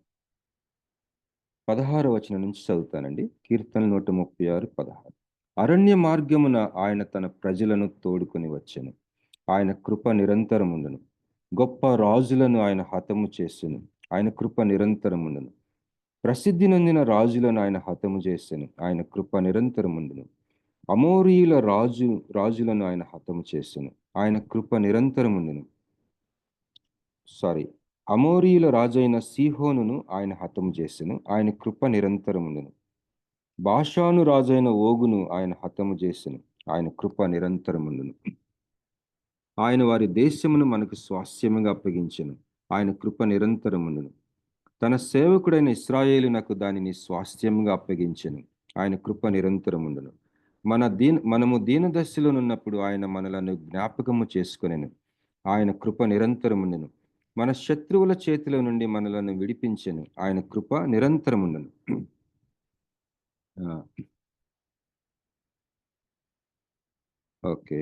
[SPEAKER 2] 16వ వచనం నుంచి చదువుతానండి. కీర్తనలు 136:16. అరణ్య మార్గమున ఆయన తన ప్రజలను తోడుకొని వచ్చెను, ఆయన కృప నిరంతరముండును. గొప్ప రాజులను ఆయన హతము చేసెను, ఆయన కృప నిరంతరముండును. ప్రసిద్ధి నొందిన రాజులను ఆయన హతము చేసెను, ఆయన కృప నిరంతరముండును. అమోరీయుల రాజులను ఆయన హతము చేసెను, ఆయన కృప నిరంతరముండును. అమోరీయుల రాజైన సీహోనును ఆయన హతము చేసెను, ఆయన కృప నిరంతరముండును. బాషాను రాజైన ఓగును ఆయన హతము చేసెను, ఆయన కృప నిరంతరముండును. ఆయన వారి దేశమును మనకు స్వాస్థ్యముగా అప్పగించెను, ఆయన కృప నిరంతరముండును. తన సేవకుడైన ఇశ్రాయేలునకు దానిని స్వాస్థ్యముగా అప్పగించెను, ఆయన కృప నిరంతరముండును. మనము దీనదశలోనున్నప్పుడు ఆయన మనలను జ్ఞాపకము చేసుకొనెను, ఆయన కృప నిరంతరముండును. మన శత్రువుల చేతిలో నుండి మనలను విడిపించెను, ఆయన కృప నిరంతరముండును. ఓకే.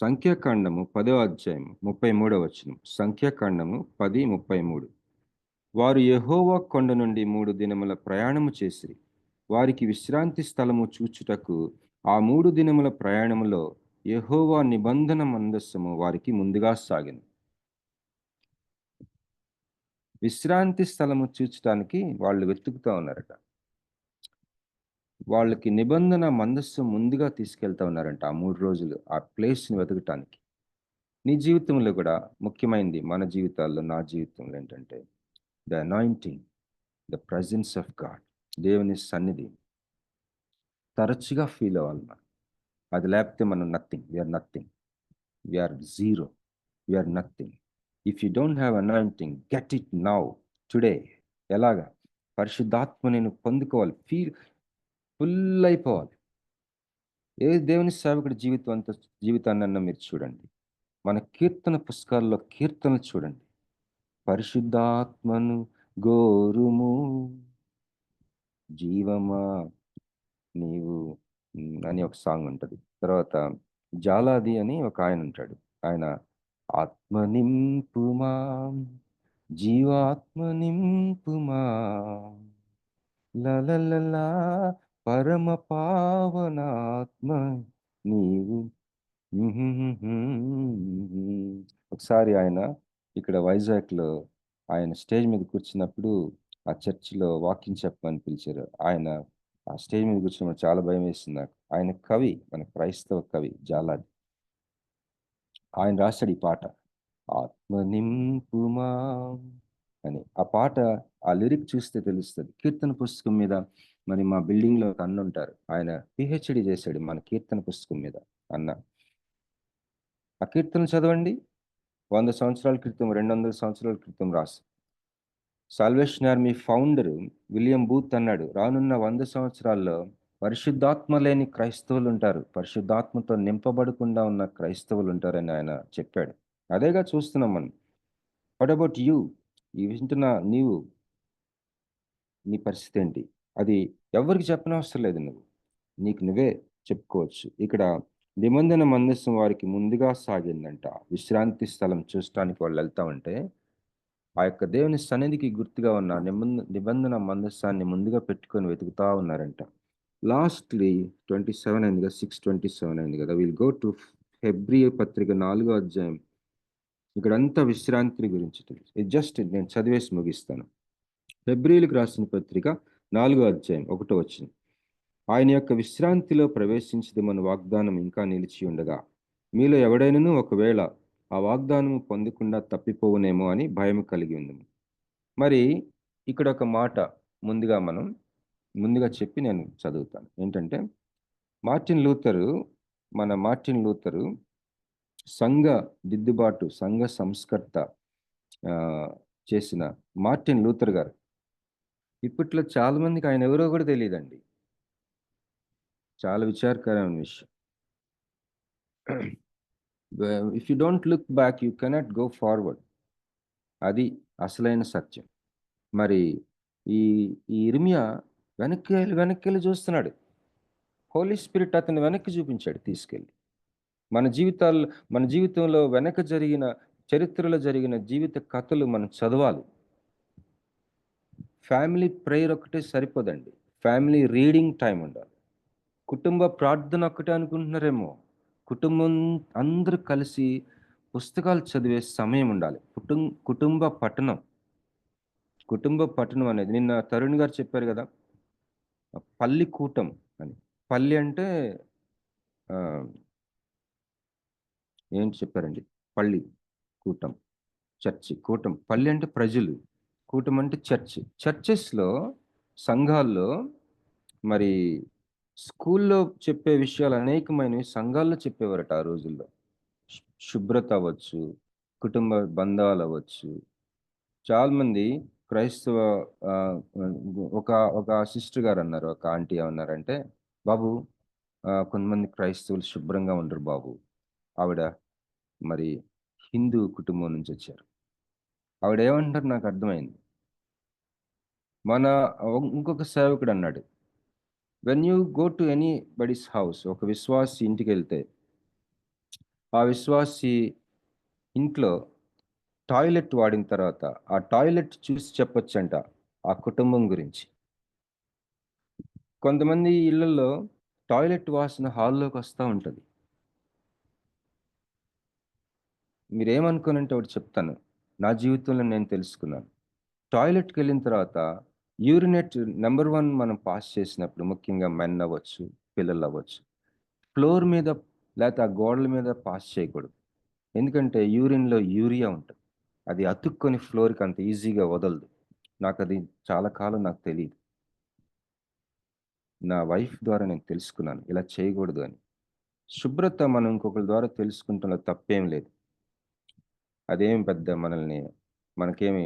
[SPEAKER 2] సంఖ్యాకాండము 10వ అధ్యాయం 33వ వచనం. సంఖ్యాకాండము 10:33. వారు యెహోవా కొండ నుండి 3 దినముల ప్రయాణము చేసిరి. వారికి విశ్రాంతి స్థలము చూచుటకు ఆ 3 దినముల ప్రయాణములో యెహోవా నిబంధన మందస్సము వారికి ముందుగా సాగెను. విశ్రాంతి స్థలము చూచటానికి వాళ్ళు వెతుకుతా ఉన్నారట. వాళ్ళకి నిబంధన మందస్సు ముందుగా తీసుకెళ్తా ఉన్నారంట ఆ 3 రోజులు ఆ ప్లేస్‌ని వెతకటానికి. నీ జీవితంలో కూడా ముఖ్యమైనది మన జీవితాల్లో, నా జీవితంలో ఏంటంటే the anointing, the presence of God. దేవుని సన్నిధి తరచుగా ఫీల్ అవ్వాలి మనం. అది లేకపోతే మనం nothing. We are nothing. We are zero. We are nothing. If you don't have anointing, get it now, today. ఎలాగా? పరిశుద్ధాత్మ నేను పొందుకోవాలి. ఫుల్ అయిపోవాలి. ఏ దేవుని సేవకుడి జీవితాన్నన్నా మీరు చూడండి. మన కీర్తన పుస్తకాల్లో కీర్తనలు చూడండి. పరిశుద్ధాత్మను గోరుము జీవమా నీవు అని ఒక సాంగ్ ఉంటది. తర్వాత జాలాది అని ఒక ఆయన ఉంటాడు. ఆయన ఆత్మ నింపుమా జీవాత్మ నింపుమా లలలలా పరమ పావనాత్మ నీవు. ఒకసారి ఆయన ఇక్కడ వైజాగ్లో ఆయన స్టేజ్ మీద కూర్చున్నప్పుడు ఆ చర్చిలో వాకింగ్ చెప్పమని పిలిచారు. ఆయన ఆ స్టేజ్ మీద కూర్చున్నప్పుడు చాలా భయం వేసింది నాకు. ఆయన కవి, మన క్రైస్తవ కవి జాలాది. ఆయన రాశాడు ఈ పాట, ఆత్మ నింపుమా అని. ఆ పాట ఆ లిరిక్ చూస్తే తెలుస్తుంది. కీర్తన పుస్తకం మీద మరి మా బిల్డింగ్లో ఒక అన్న ఉంటారు. ఆయన పిహెచ్డి చేశాడు మన కీర్తన పుస్తకం మీద. అన్న ఆ కీర్తనలు చదవండి. 100 సంవత్సరాల క్రితం, 200 సంవత్సరాల క్రితం రాసి. Salvation army founder William booth అన్నాడు, రానున్న 100 సంవత్సరాల్లో పరిశుద్ధాత్మ లేని క్రైస్తవులు ఉంటారు, పరిశుద్ధాత్మతో నింపబడకుండా ఉన్న క్రైస్తవులు ఉంటారని ఆయన చెప్పాడు. అదేగా చూస్తున్నాం మనం. What about you? ఈ వింటున్న నీవు, నీ పరిస్థితి ఏంటి? అది ఎవరికి చెప్పనవసరం లేదు. నీకు నువ్వే చెప్పుకోవచ్చు. ఇక్కడ నిబంధన మందస్సం వారికి ముందుగా సాగిందంట. విశ్రాంతి స్థలం చూడటానికి వాళ్ళు వెళ్తా ఉంటే ఆ యొక్క దేవుని సన్నిధికి గుర్తుగా ఉన్న నిబంధన మందస్సాన్ని ముందుగా పెట్టుకొని వెతుకుతా ఉన్నారంట. లాస్ట్లీ 27 అయింది కదా, 6:27 అయింది కదా. విల్ గో టు హెబ్రీ పత్రిక 4వ అధ్యాయం. ఇక్కడంతా విశ్రాంతిని గురించి తెలుసు. ఇది జస్ట్ నేను చదివేసి ముగిస్తాను. హెబ్రీలకు రాసిన పత్రిక 4వ అధ్యాయం 1వ వచనం. ఆయన యొక్క విశ్రాంతిలో ప్రవేశించదమని వాగ్దానం ఇంకా నిలిచి ఉండగా మీలో ఎవడైనను ఒకవేళ ఆ వాగ్దానము పొందకుండా తప్పిపోవునేమో అని భయం కలిగి ఉంది. మరి ఇక్కడ ఒక మాట ముందుగా చెప్పి నేను చదువుతాను. ఏంటంటే మార్టిన్ లూథరు సంఘ దిద్దుబాటు, సంఘ సంస్కర్త చేసిన మార్టిన్ లూథర్ గారు. ఇప్పట్లో చాలా మందికి ఆయన ఎవరో కూడా తెలియదండి. చాలా విచారకరమైన విషయం. If you don't look back you cannot go forward. అది అసలైన సత్యం. మరి ఈ ఇర్మియా వెనక్కి చూస్తున్నాడు. హోలీ స్పిరిట్ అతన్ని వెనక్కి చూపించాడు తీసుకెళ్ళి. మన జీవితంలో వెనక జరిగిన చరిత్రలో జరిగిన జీవిత కథలు మనం చదవాలి. ఫ్యామిలీ ప్రేయర్ ఒకటే సరిపోదండి. ఫ్యామిలీ రీడింగ్ టైం ఉండాలి. కుటుంబ ప్రార్థన ఒక్కటే అనుకుంటున్నారేమో. కుటుంబం అందరూ కలిసి పుస్తకాలు చదివే సమయం ఉండాలి. కుటుంబ పఠనం అనేది నిన్న తరుణ్ గారు చెప్పారు కదా, పల్లి కూటం అని. పల్లి అంటే ఏంటి చెప్పారండి? పల్లి కూటం, చర్చి. కూటం, పల్లి అంటే ప్రజలు, కూటం అంటే చర్చ్. చర్చెస్లో, సంఘాల్లో, మరి స్కూల్లో చెప్పే విషయాలు అనేకమైనవి సంఘాల్లో చెప్పేవారట ఆ రోజుల్లో. శుభ్రత అవ్వచ్చు, కుటుంబ బంధాలు అవ్వచ్చు. చాలా మంది క్రైస్తవ ఒక సిస్టర్ గారు అన్నారు, ఒక ఆంటీ ఏమన్నారంటే, బాబు కొంతమంది క్రైస్తవులు శుభ్రంగా ఉండరు బాబు. ఆవిడ మరి హిందూ కుటుంబం నుంచి వచ్చారు. ఆవిడ ఏమంటారు నాకు అర్థమైంది. ఇంకొక సేవకుడు అన్నాడు, when you go to any buddies house, ఒక విశ్వాసి ఇంటికి వెళ్తే ఆ విశ్వాసి ఇంట్లో టాయిలెట్ వాడిన తర్వాత ఆ టాయిలెట్ చూసి చెప్పొచ్చంట ఆ కుటుంబం గురించి. కొంతమంది ఇళ్లలో టాయిలెట్ వాసన హాల్లోకి వస్తూ ఉంటుంది. మీరేమనుకోనంటే ఒకటి చెప్తాను, నా జీవితంలో నేను తెలుసుకున్నాను. టాయిలెట్కి వెళ్ళిన తర్వాత యూరినేట్ నెంబర్ 1 మనం పాస్ చేసినప్పుడు, ముఖ్యంగా మెన్ అవ్వచ్చు, పిల్లలు అవ్వచ్చు, ఫ్లోర్ మీద లేకపోతే ఆ గోడల మీద పాస్ చేయకూడదు. ఎందుకంటే యూరిన్లో యూరియా ఉంటుంది. అది అతుక్కొని ఫ్లోర్కి అంత ఈజీగా వదలదు. నాకు అది చాలా కాలం నాకు తెలియదు. నా వైఫ్ ద్వారా నేను తెలుసుకున్నాను ఇలా చేయకూడదు అని. శుభ్రత మనం ఇంకొకరి ద్వారా తెలుసుకుంటున్న తప్పేం లేదు. అదేం పెద్ద మనకేమి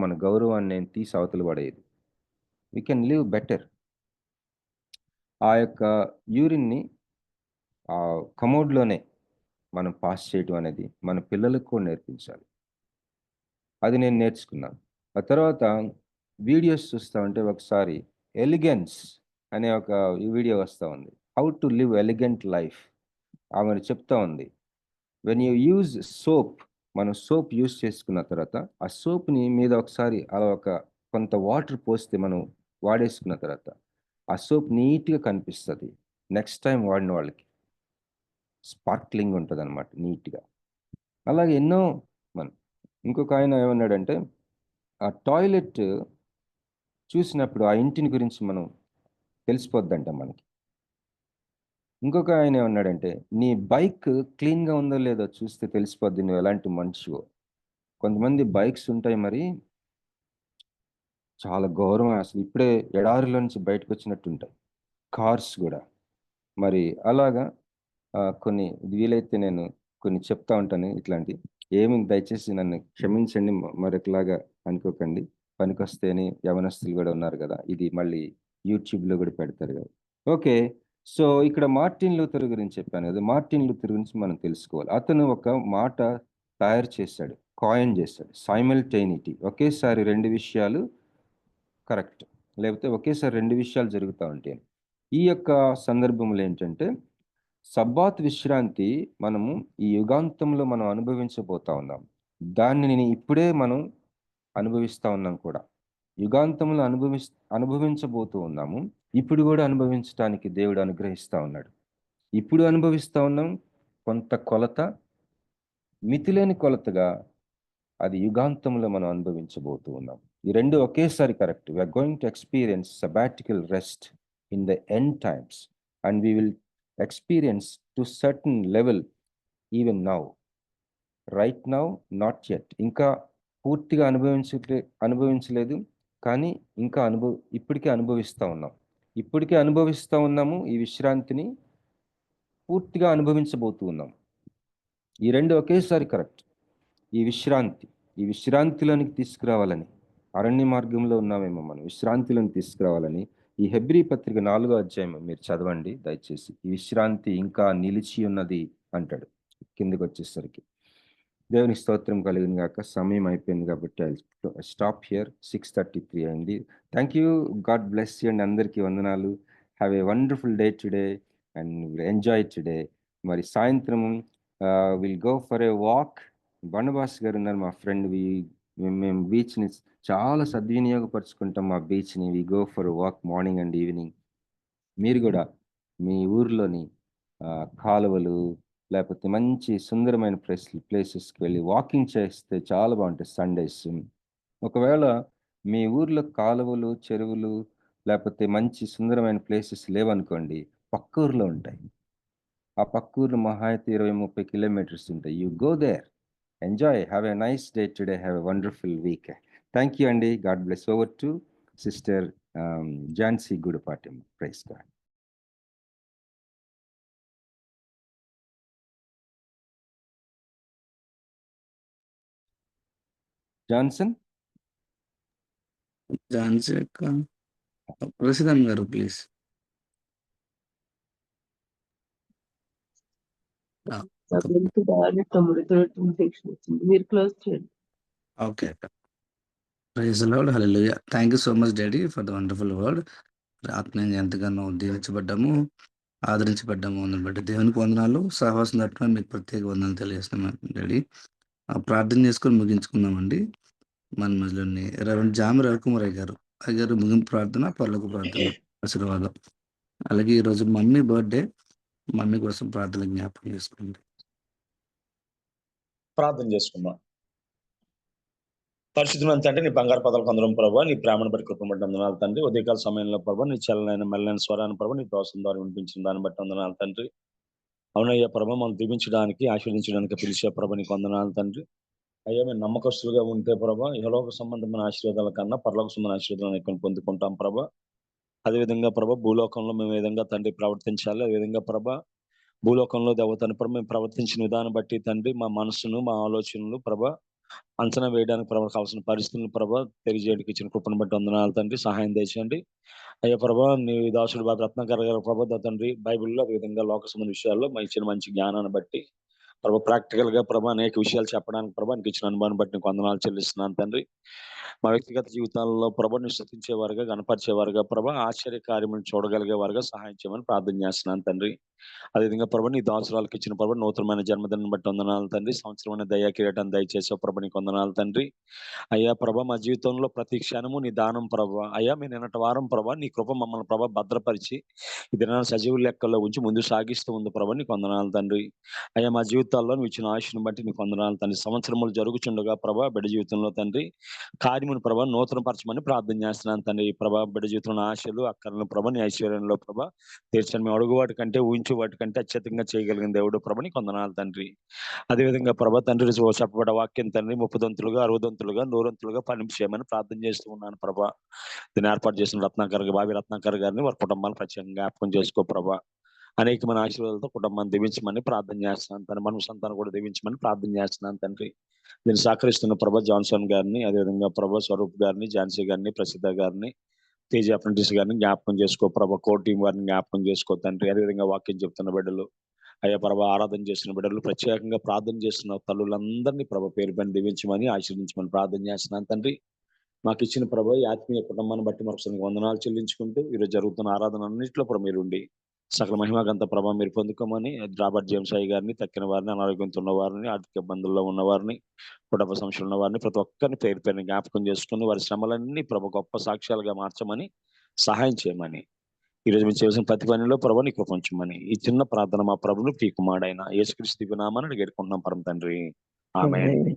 [SPEAKER 2] మన గౌరవాన్ని నేను తీసి అవతల పడేది. We can live better. ఆ యొక్క యూరిన్ని ఆ కమోడ్లోనే మనం పాస్ చేయడం అనేది మన పిల్లలకు కూడా నేర్పించాలి. అది నేను నేర్చుకున్నాను. ఆ తర్వాత వీడియోస్ చూస్తూ ఉంటే ఒకసారి ఎలిగెన్స్ అనే ఒక వీడియో వస్తూ ఉంది. How to live elegant life. ఆమె చెప్తా ఉంది, వెన్ యూ యూజ్ సోప్, మనం సోప్ యూజ్ చేసుకున్న తర్వాత ఆ సోప్ని మీద ఒకసారి అలా కొంత వాటర్ పోస్తే మనం వాడేసుకున్న తర్వాత ఆ సోప్ నీట్గా కనిపిస్తుంది. నెక్స్ట్ టైం వాడిన వాళ్ళకి స్పార్క్లింగ్ ఉంటుంది అనమాట, నీట్గా. అలాగే ఎన్నో ఇంకొక ఆయన ఏమన్నాడంటే, ఆ టాయిలెట్ చూసినప్పుడు ఆ ఇంటిని గురించి మనం తెలిసిపోద్దంట మనకి. ఇంకొక ఆయన ఏమన్నాడంటే, నీ బైక్ క్లీన్గా ఉందో లేదో చూస్తే తెలిసిపోద్ది నువ్వు ఎలాంటి మనిషివో. కొంతమంది బైక్స్ ఉంటాయి మరి చాలా గౌరవం, అసలు ఇప్పుడే ఎడారిలో నుంచి బయటకు వచ్చినట్టు ఉంటాయి కార్స్ కూడా. మరి అలాగా కొన్ని వీలైతే నేను కొన్ని చెప్తా ఉంటాను ఇట్లాంటి. ఏమి దయచేసి నన్ను క్షమించండి, మరొకలాగా అనుకోకండి. పనికొస్తేనే యవనస్తులు కూడా ఉన్నారు కదా, ఇది మళ్ళీ యూట్యూబ్లో కూడా పెడతారు కదా. ఓకే, సో ఇక్కడ మార్టిన్ లూథర్ గురించి చెప్పాను కదా. మార్టిన్ లూథర్ గురించి మనం తెలుసుకోవాలి. అతను ఒక మాట తయారు చేశాడు, కాయిన్ చేశాడు, సైమల్టేనిటీ. ఒకేసారి 2 విషయాలు కరెక్ట్, లేకపోతే ఒకేసారి 2 విషయాలు జరుగుతూ ఉంటాయి. ఈ యొక్క సందర్భంలో ఏంటంటే, సబ్బాత్ విశ్రాంతి మనము ఈ యుగాంతంలో మనం అనుభవించబోతా ఉన్నాం. దాన్ని నేను ఇప్పుడే మనం అనుభవిస్తూ ఉన్నాం కూడా. యుగాంతంలో అనుభవించబోతూ ఉన్నాము. ఇప్పుడు కూడా అనుభవించడానికి దేవుడు అనుగ్రహిస్తూ ఉన్నాడు. ఇప్పుడు అనుభవిస్తూ ఉన్నాం కొంత కొలత, మితిలేని కొలతగా అది యుగాంతంలో మనం అనుభవించబోతూ ఉన్నాం. ఈ 2 ఒకేసారి correct. We are going to experience sabbatical rest in the end times and we will experience to certain level even now. Right now not yet. ఇంకా పూర్తిగా అనుభవించలేదు, కానీ ఇంకా ఇప్పటికే అనుభవిస్తూ ఉన్నాం. ఇప్పటికే అనుభవిస్తూ ఉన్నాము. ఈ విశ్రాంతిని పూర్తిగా అనుభవించబోతూ ఉన్నాం. ఈ 2 ఒకేసారి కరెక్ట్. ఈ విశ్రాంతిలోనికి తీసుకురావాలని, అరణ్య మార్గంలో ఉన్నామేమో మనం విశ్రాంతిలోనికి తీసుకురావాలని ఈ హెబ్రీ పత్రిక 4వ అధ్యాయం మీరు చదవండి దయచేసి. ఈ విశ్రాంతి ఇంకా నిలిచి ఉన్నది అంటాడు కిందకి వచ్చేసరికి. దేవుని స్తోత్రం కలిగిన గాక. సమయం అయిపోయింది కాబట్టి ఐ స్టాప్ హియర్. 6:33 అయింది. Thank you, God bless you అండి. అందరికీ వందనాలు. Have a wonderful day today and enjoy today. మరి సాయంత్రం will go for a walk. Barnabas గారు ఉన్నారు మా ఫ్రెండ్. మేము బీచ్ని చాలా సద్వినియోగపరుచుకుంటాం. మా బీచ్ని we go for walk morning and evening. మీరు కూడా మీ ఊర్లోని కాలువలు లేకపోతే మంచి సుందరమైన ప్లేసెస్కి వెళ్ళి వాకింగ్ చేస్తే చాలా బాగుంటుంది సండేస్. ఒకవేళ మీ ఊర్లో కాలువలు, చెరువులు లేకపోతే మంచి సుందరమైన ప్లేసెస్ లేవనుకోండి, పక్క ఊర్లో ఉంటాయి. ఆ పక్క ఊర్లో మహా అయితే 20-30 కిలోమీటర్స్ ఉంటాయి. You go there, enjoy, have a nice day today, have a wonderful week. Thank you అండి. God bless. Over to sister Jhansi Gudipati. Praise God. Johnson
[SPEAKER 3] Jhansi యొక్క ప్రసిద్ధం గారు ప్లీజ్.
[SPEAKER 5] మీరు క్లోజ్ చేయండి.
[SPEAKER 3] ఓకే. Praise the Lord. హల్లెలూయా. Thank you so much daddy for the wonderful word. ఆత్మీయంగా ఎంతగానో దీవించబడ్డాము, ఆదరించబడ్డాము. అందుని బట్టి దేవునికి వందనాలు. సహవాసం తరపున మీకు ప్రత్యేక వందనాలు తెలియజేస్తున్నాం డాడీ. ప్రార్థన చేసుకొని ముగించుకుందామండి. మన మధ్యలోని రెవరెండ్ జామి రవికుమార్ గారు అయ్యారు ముగింపు ప్రార్థన, పర్లోక ప్రార్థన, ఆశీర్వాదం. అలాగే ఈరోజు మమ్మీ బర్త్డే, మమ్మీ కోసం ప్రార్థన జ్ఞాపకం చేసుకోండి.
[SPEAKER 6] ప్రార్థన చేసుకుందాం. పరిశుద్ధమైన తండ్రి, నీ బంగారు పదాలకు అందరం ప్రభావ, నీ ప్రేమను బట్టి కృపబట్టి వందనాలు తండ్రి. ఉదయకాల సమయంలో ప్రభావ నీ చల్లనైన మెల్లైన స్వరాన్ని ప్రభావ నీ దోషం ద్వారా వినిపించిన దాన్ని బట్టి వందనాలు తండ్రి. అవునయ్యా ప్రభావ, మనం దీవించడానికి ఆశీర్వదించడానికి పిలిచే ప్రభ నీకు వందనాలు తండ్రి. అయ్యా మేము నమ్మకస్తులుగా ఉంటే ప్రభా ఇహలోక సంబంధమైన ఆశీర్వాదాల కన్నా పరలోక సంబంధమైన ఆశీర్వాదాలను ఎక్కువ పొందుకుంటాం ప్రభా. అదేవిధంగా ప్రభా భూలోకంలో మేము ఏ విధంగా తండ్రి ప్రవర్తించాలి, అదేవిధంగా ప్రభా భూలోకంలో దేవతని ప్రభ మేము ప్రవర్తించిన విధానం బట్టి తండ్రి మా మనసును, మా ఆలోచనలు ప్రభా అంచనా వేయడానికి ప్రభా కావాల్సిన పరిస్థితులను ప్రభా తెలియజేయడానికి ఇచ్చిన కృపను బట్టి వందనాలు తండ్రి. సహాయం చేయండి అయ్యా ప్రభా. నీ దాసుడు బాబు రత్నాకర్ గారు ప్రభా తండ్రి బైబిల్లో అదేవిధంగా లోక సంబంధ విషయాల్లో మా ఇచ్చిన మంచి జ్ఞానాన్ని బట్టి ప్రభా ప్రాక్టికల్ గా ప్రభా అనేక విషయాలు చెప్పడానికి ప్రభా నీకు ఇచ్చిన అనుభవాన్ని బట్టి నీకు వందనాలు చెల్లిస్తున్నాను తండ్రి. మా వ్యక్తిగత జీవితాల్లో ప్రభా ని స్తుతించేవారుగా, గణపరిచేవారుగా ప్రభా ఆశ్చర్య కార్యములను చూడగలిగేవారుగా సహాయం చేయమని ప్రార్థన చేస్తున్నాను తండ్రి. అదేవిధంగా ప్రభా నీ దాసురాలకు ఇచ్చిన ప్రభా నూతనమైన జన్మదినం బట్టి వందనాలు తండ్రి. సంవత్సరమైన దయా కిరీటాన్ని దయచేసే ప్రభా నీకు వందనాలు తండ్రి. అయ్యా ప్రభా మా జీవితంలో ప్రతి క్షణము నీ దానం ప్రభా. అయ్యా మీ నిన్నటి వారం ప్రభా నీ కృప మమ్మల్ని ప్రభా భద్రపరిచి ఈ దినాన్ని సజీవ లెక్కల్లో ఉంచి ముందు సాగిస్తూ ఉంది ప్రభా నీకు వందనాలు తండ్రి. అయ్యా మా జీవితాల్లో నువ్వు ఇచ్చిన ఆశను బట్టి నీకు వందనాలు తండ్రి. సంవత్సరములు జరుగుచుండగా ప్రభా బిడ్డ జీవితంలో తండ్రి కార్యమును ప్రభా నూతన పరచమని ప్రార్థన చేస్తున్నాను తండ్రి. ప్రభా బిడ్డ జీవితంలో ఆశలు అక్కర్లను ప్రభా నీ ఐశ్వర్యంలో ప్రభా తీర్చని మేము అడుగు వాటి కంటే ఊహించు వాటి కంటే అత్యధికంగా చేయగలిగిన దేవుడు ప్రభా నీకు వందనాలు తండ్రి. అదేవిధంగా ప్రభా తండ్రి చెప్పబడ్డ వాక్యం తండ్రి 30 దంతులుగా 60 దంతులుగా 100 దంతులుగా ఫలింపు చేయమని ప్రార్థన చేస్తూ ఉన్నాను ప్రభా. దీన్ని ఏర్పాటు చేసిన బావి రత్నాకర్ గారిని వారి కుటుంబాన్ని ప్రత్యేకంగా జ్ఞాపకం చేసుకో ప్రభా. అనేకమైన ఆశీర్వాదాలతో కుటుంబాన్ని దీవించమని ప్రార్థన చేస్తున్నాను తండ్రి. మన సంతానం కూడా దీవించమని ప్రార్థన చేస్తున్నాను తండ్రి. దీన్ని సహకరిస్తున్న ప్రభా జాన్సన్ గారిని, అదేవిధంగా ప్రభా స్వరూప్ గారిని, ఝాన్సీ గారిని, ప్రసిద్ధ గారిని, తేజ అప్రెంటిస్ గారిని జ్ఞాపకం చేసుకో ప్రభా. కోర్ టీం వారిని జ్ఞాపకం చేసుకో తండ్రి. అదేవిధంగా వాక్యం చెప్తున్న బిడ్డలు అయ్యా ప్రభా ఆరాధన చేస్తున్న బిడ్డలు ప్రత్యేకంగా ప్రార్థన చేస్తున్న తల్లులందరినీ ప్రభా పేరు పైన దీవించమని ఆశీర్వించమని ప్రార్థన చేస్తున్నాను తండ్రి. మాకు ఇచ్చిన ప్రభా ఈ ఆత్మీయ కుటుంబాన్ని బట్టి మరొకసారి వందనాలు చెల్లించుకుంటూ ఈరోజు జరుగుతున్న ఆరాధన అన్నింటిలో ప్రభా మీరు ఉండి సకల మహిమగంత ప్రభా మీరు పొందుకోమని రాబర్ట్ జేమ్స్ అయ్య గారిని, తక్కిన వారిని, అనారోగ్యంతో ఉన్న వారిని, ఆర్థిక ఇబ్బందుల్లో ఉన్న వారిని, కుటుంబ సమస్యలు ఉన్న వారిని ప్రతి ఒక్కరిని పేరు పైన జ్ఞాపకం చేసుకుని వారి శ్రమలన్నీ ప్రభా గొప్ప సాక్ష్యాలుగా మార్చమని సహాయం చేయమని ఈరోజు మీరు చేసిన ప్రతి పనిలో ప్రభు నీకు పంచమని ఈ చిన్న ప్రార్థన మా ప్రభును పీకుమాడైన యేసుక్రీస్తు దివ్యనామాన్ని అడిగేడుకుంటున్నాం పరమ తండ్రి. ఆమేన్.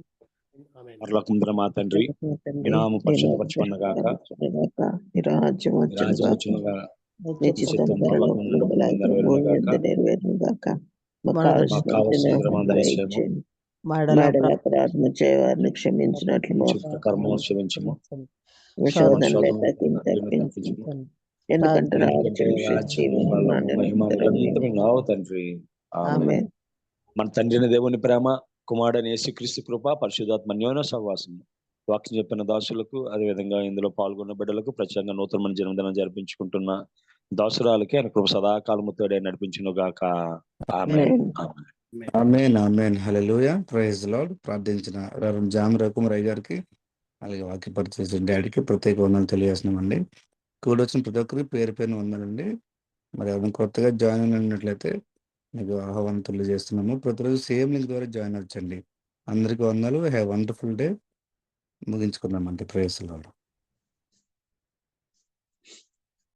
[SPEAKER 6] పరలోకముందర మా తండ్రి మీ నామము పరిశుద్ధపరచబడును గాక,
[SPEAKER 5] నీ రాజ్యం
[SPEAKER 6] మీ రాజ్యం వచ్చును గాక,
[SPEAKER 5] నీ చిత్తం పరలోకమందు నెరవేరును గాక. మాకు కావలసిన దయచేయండి. మాడల అపరాధము చేయవారిని క్షమించినట్లు
[SPEAKER 6] కర్మము క్షమించము,
[SPEAKER 5] శోధనలే తప్పించు. ఎందుకంటే
[SPEAKER 6] తండ్రి మన తండ్రిని దేవుని ప్రేమ, కుమారుడైన యేసుక్రీస్తు కృప, పరిశుద్ధాత్మ అన్యోన్య సహవాసం వాక్యం చెప్పిన దాసులకు, అదేవిధంగా ఇందులో పాల్గొన్న బిడ్డలకు ప్రత్యేకంగా నూతనమైన జన్మదినం జరిపించుకుంటున్న దాసురాలకి ఆయన కృప సదాకాలము తోడే నడిపించును గాక. ఆమేన్.
[SPEAKER 3] ఆమేన్ ఆమేన్ హల్లెలూయా. Praise the Lord. ప్రార్థించిన రెవరెండ్ జామి రవికుమార్ గారికి అలాగే వాక్య పరిచయం డాడీకి ప్రత్యేక వందనాలు తెలియజేస్తున్నామండి. కూడా వచ్చిన ప్రతి ఒక్కరికి పేరు పేరున వందనండి. మరి ఎవరైనా కొత్తగా జాయిన్ అయినట్లయితే మీకు ఆహ్వానం చేస్తున్నాము. ప్రతిరోజు సేమ్ లింక్ ద్వారా జాయిన్ అవ్వచ్చండి. అందరికీ వందనాలు. Have wonderful day. ముగించుకుందామండి. Praise the lord.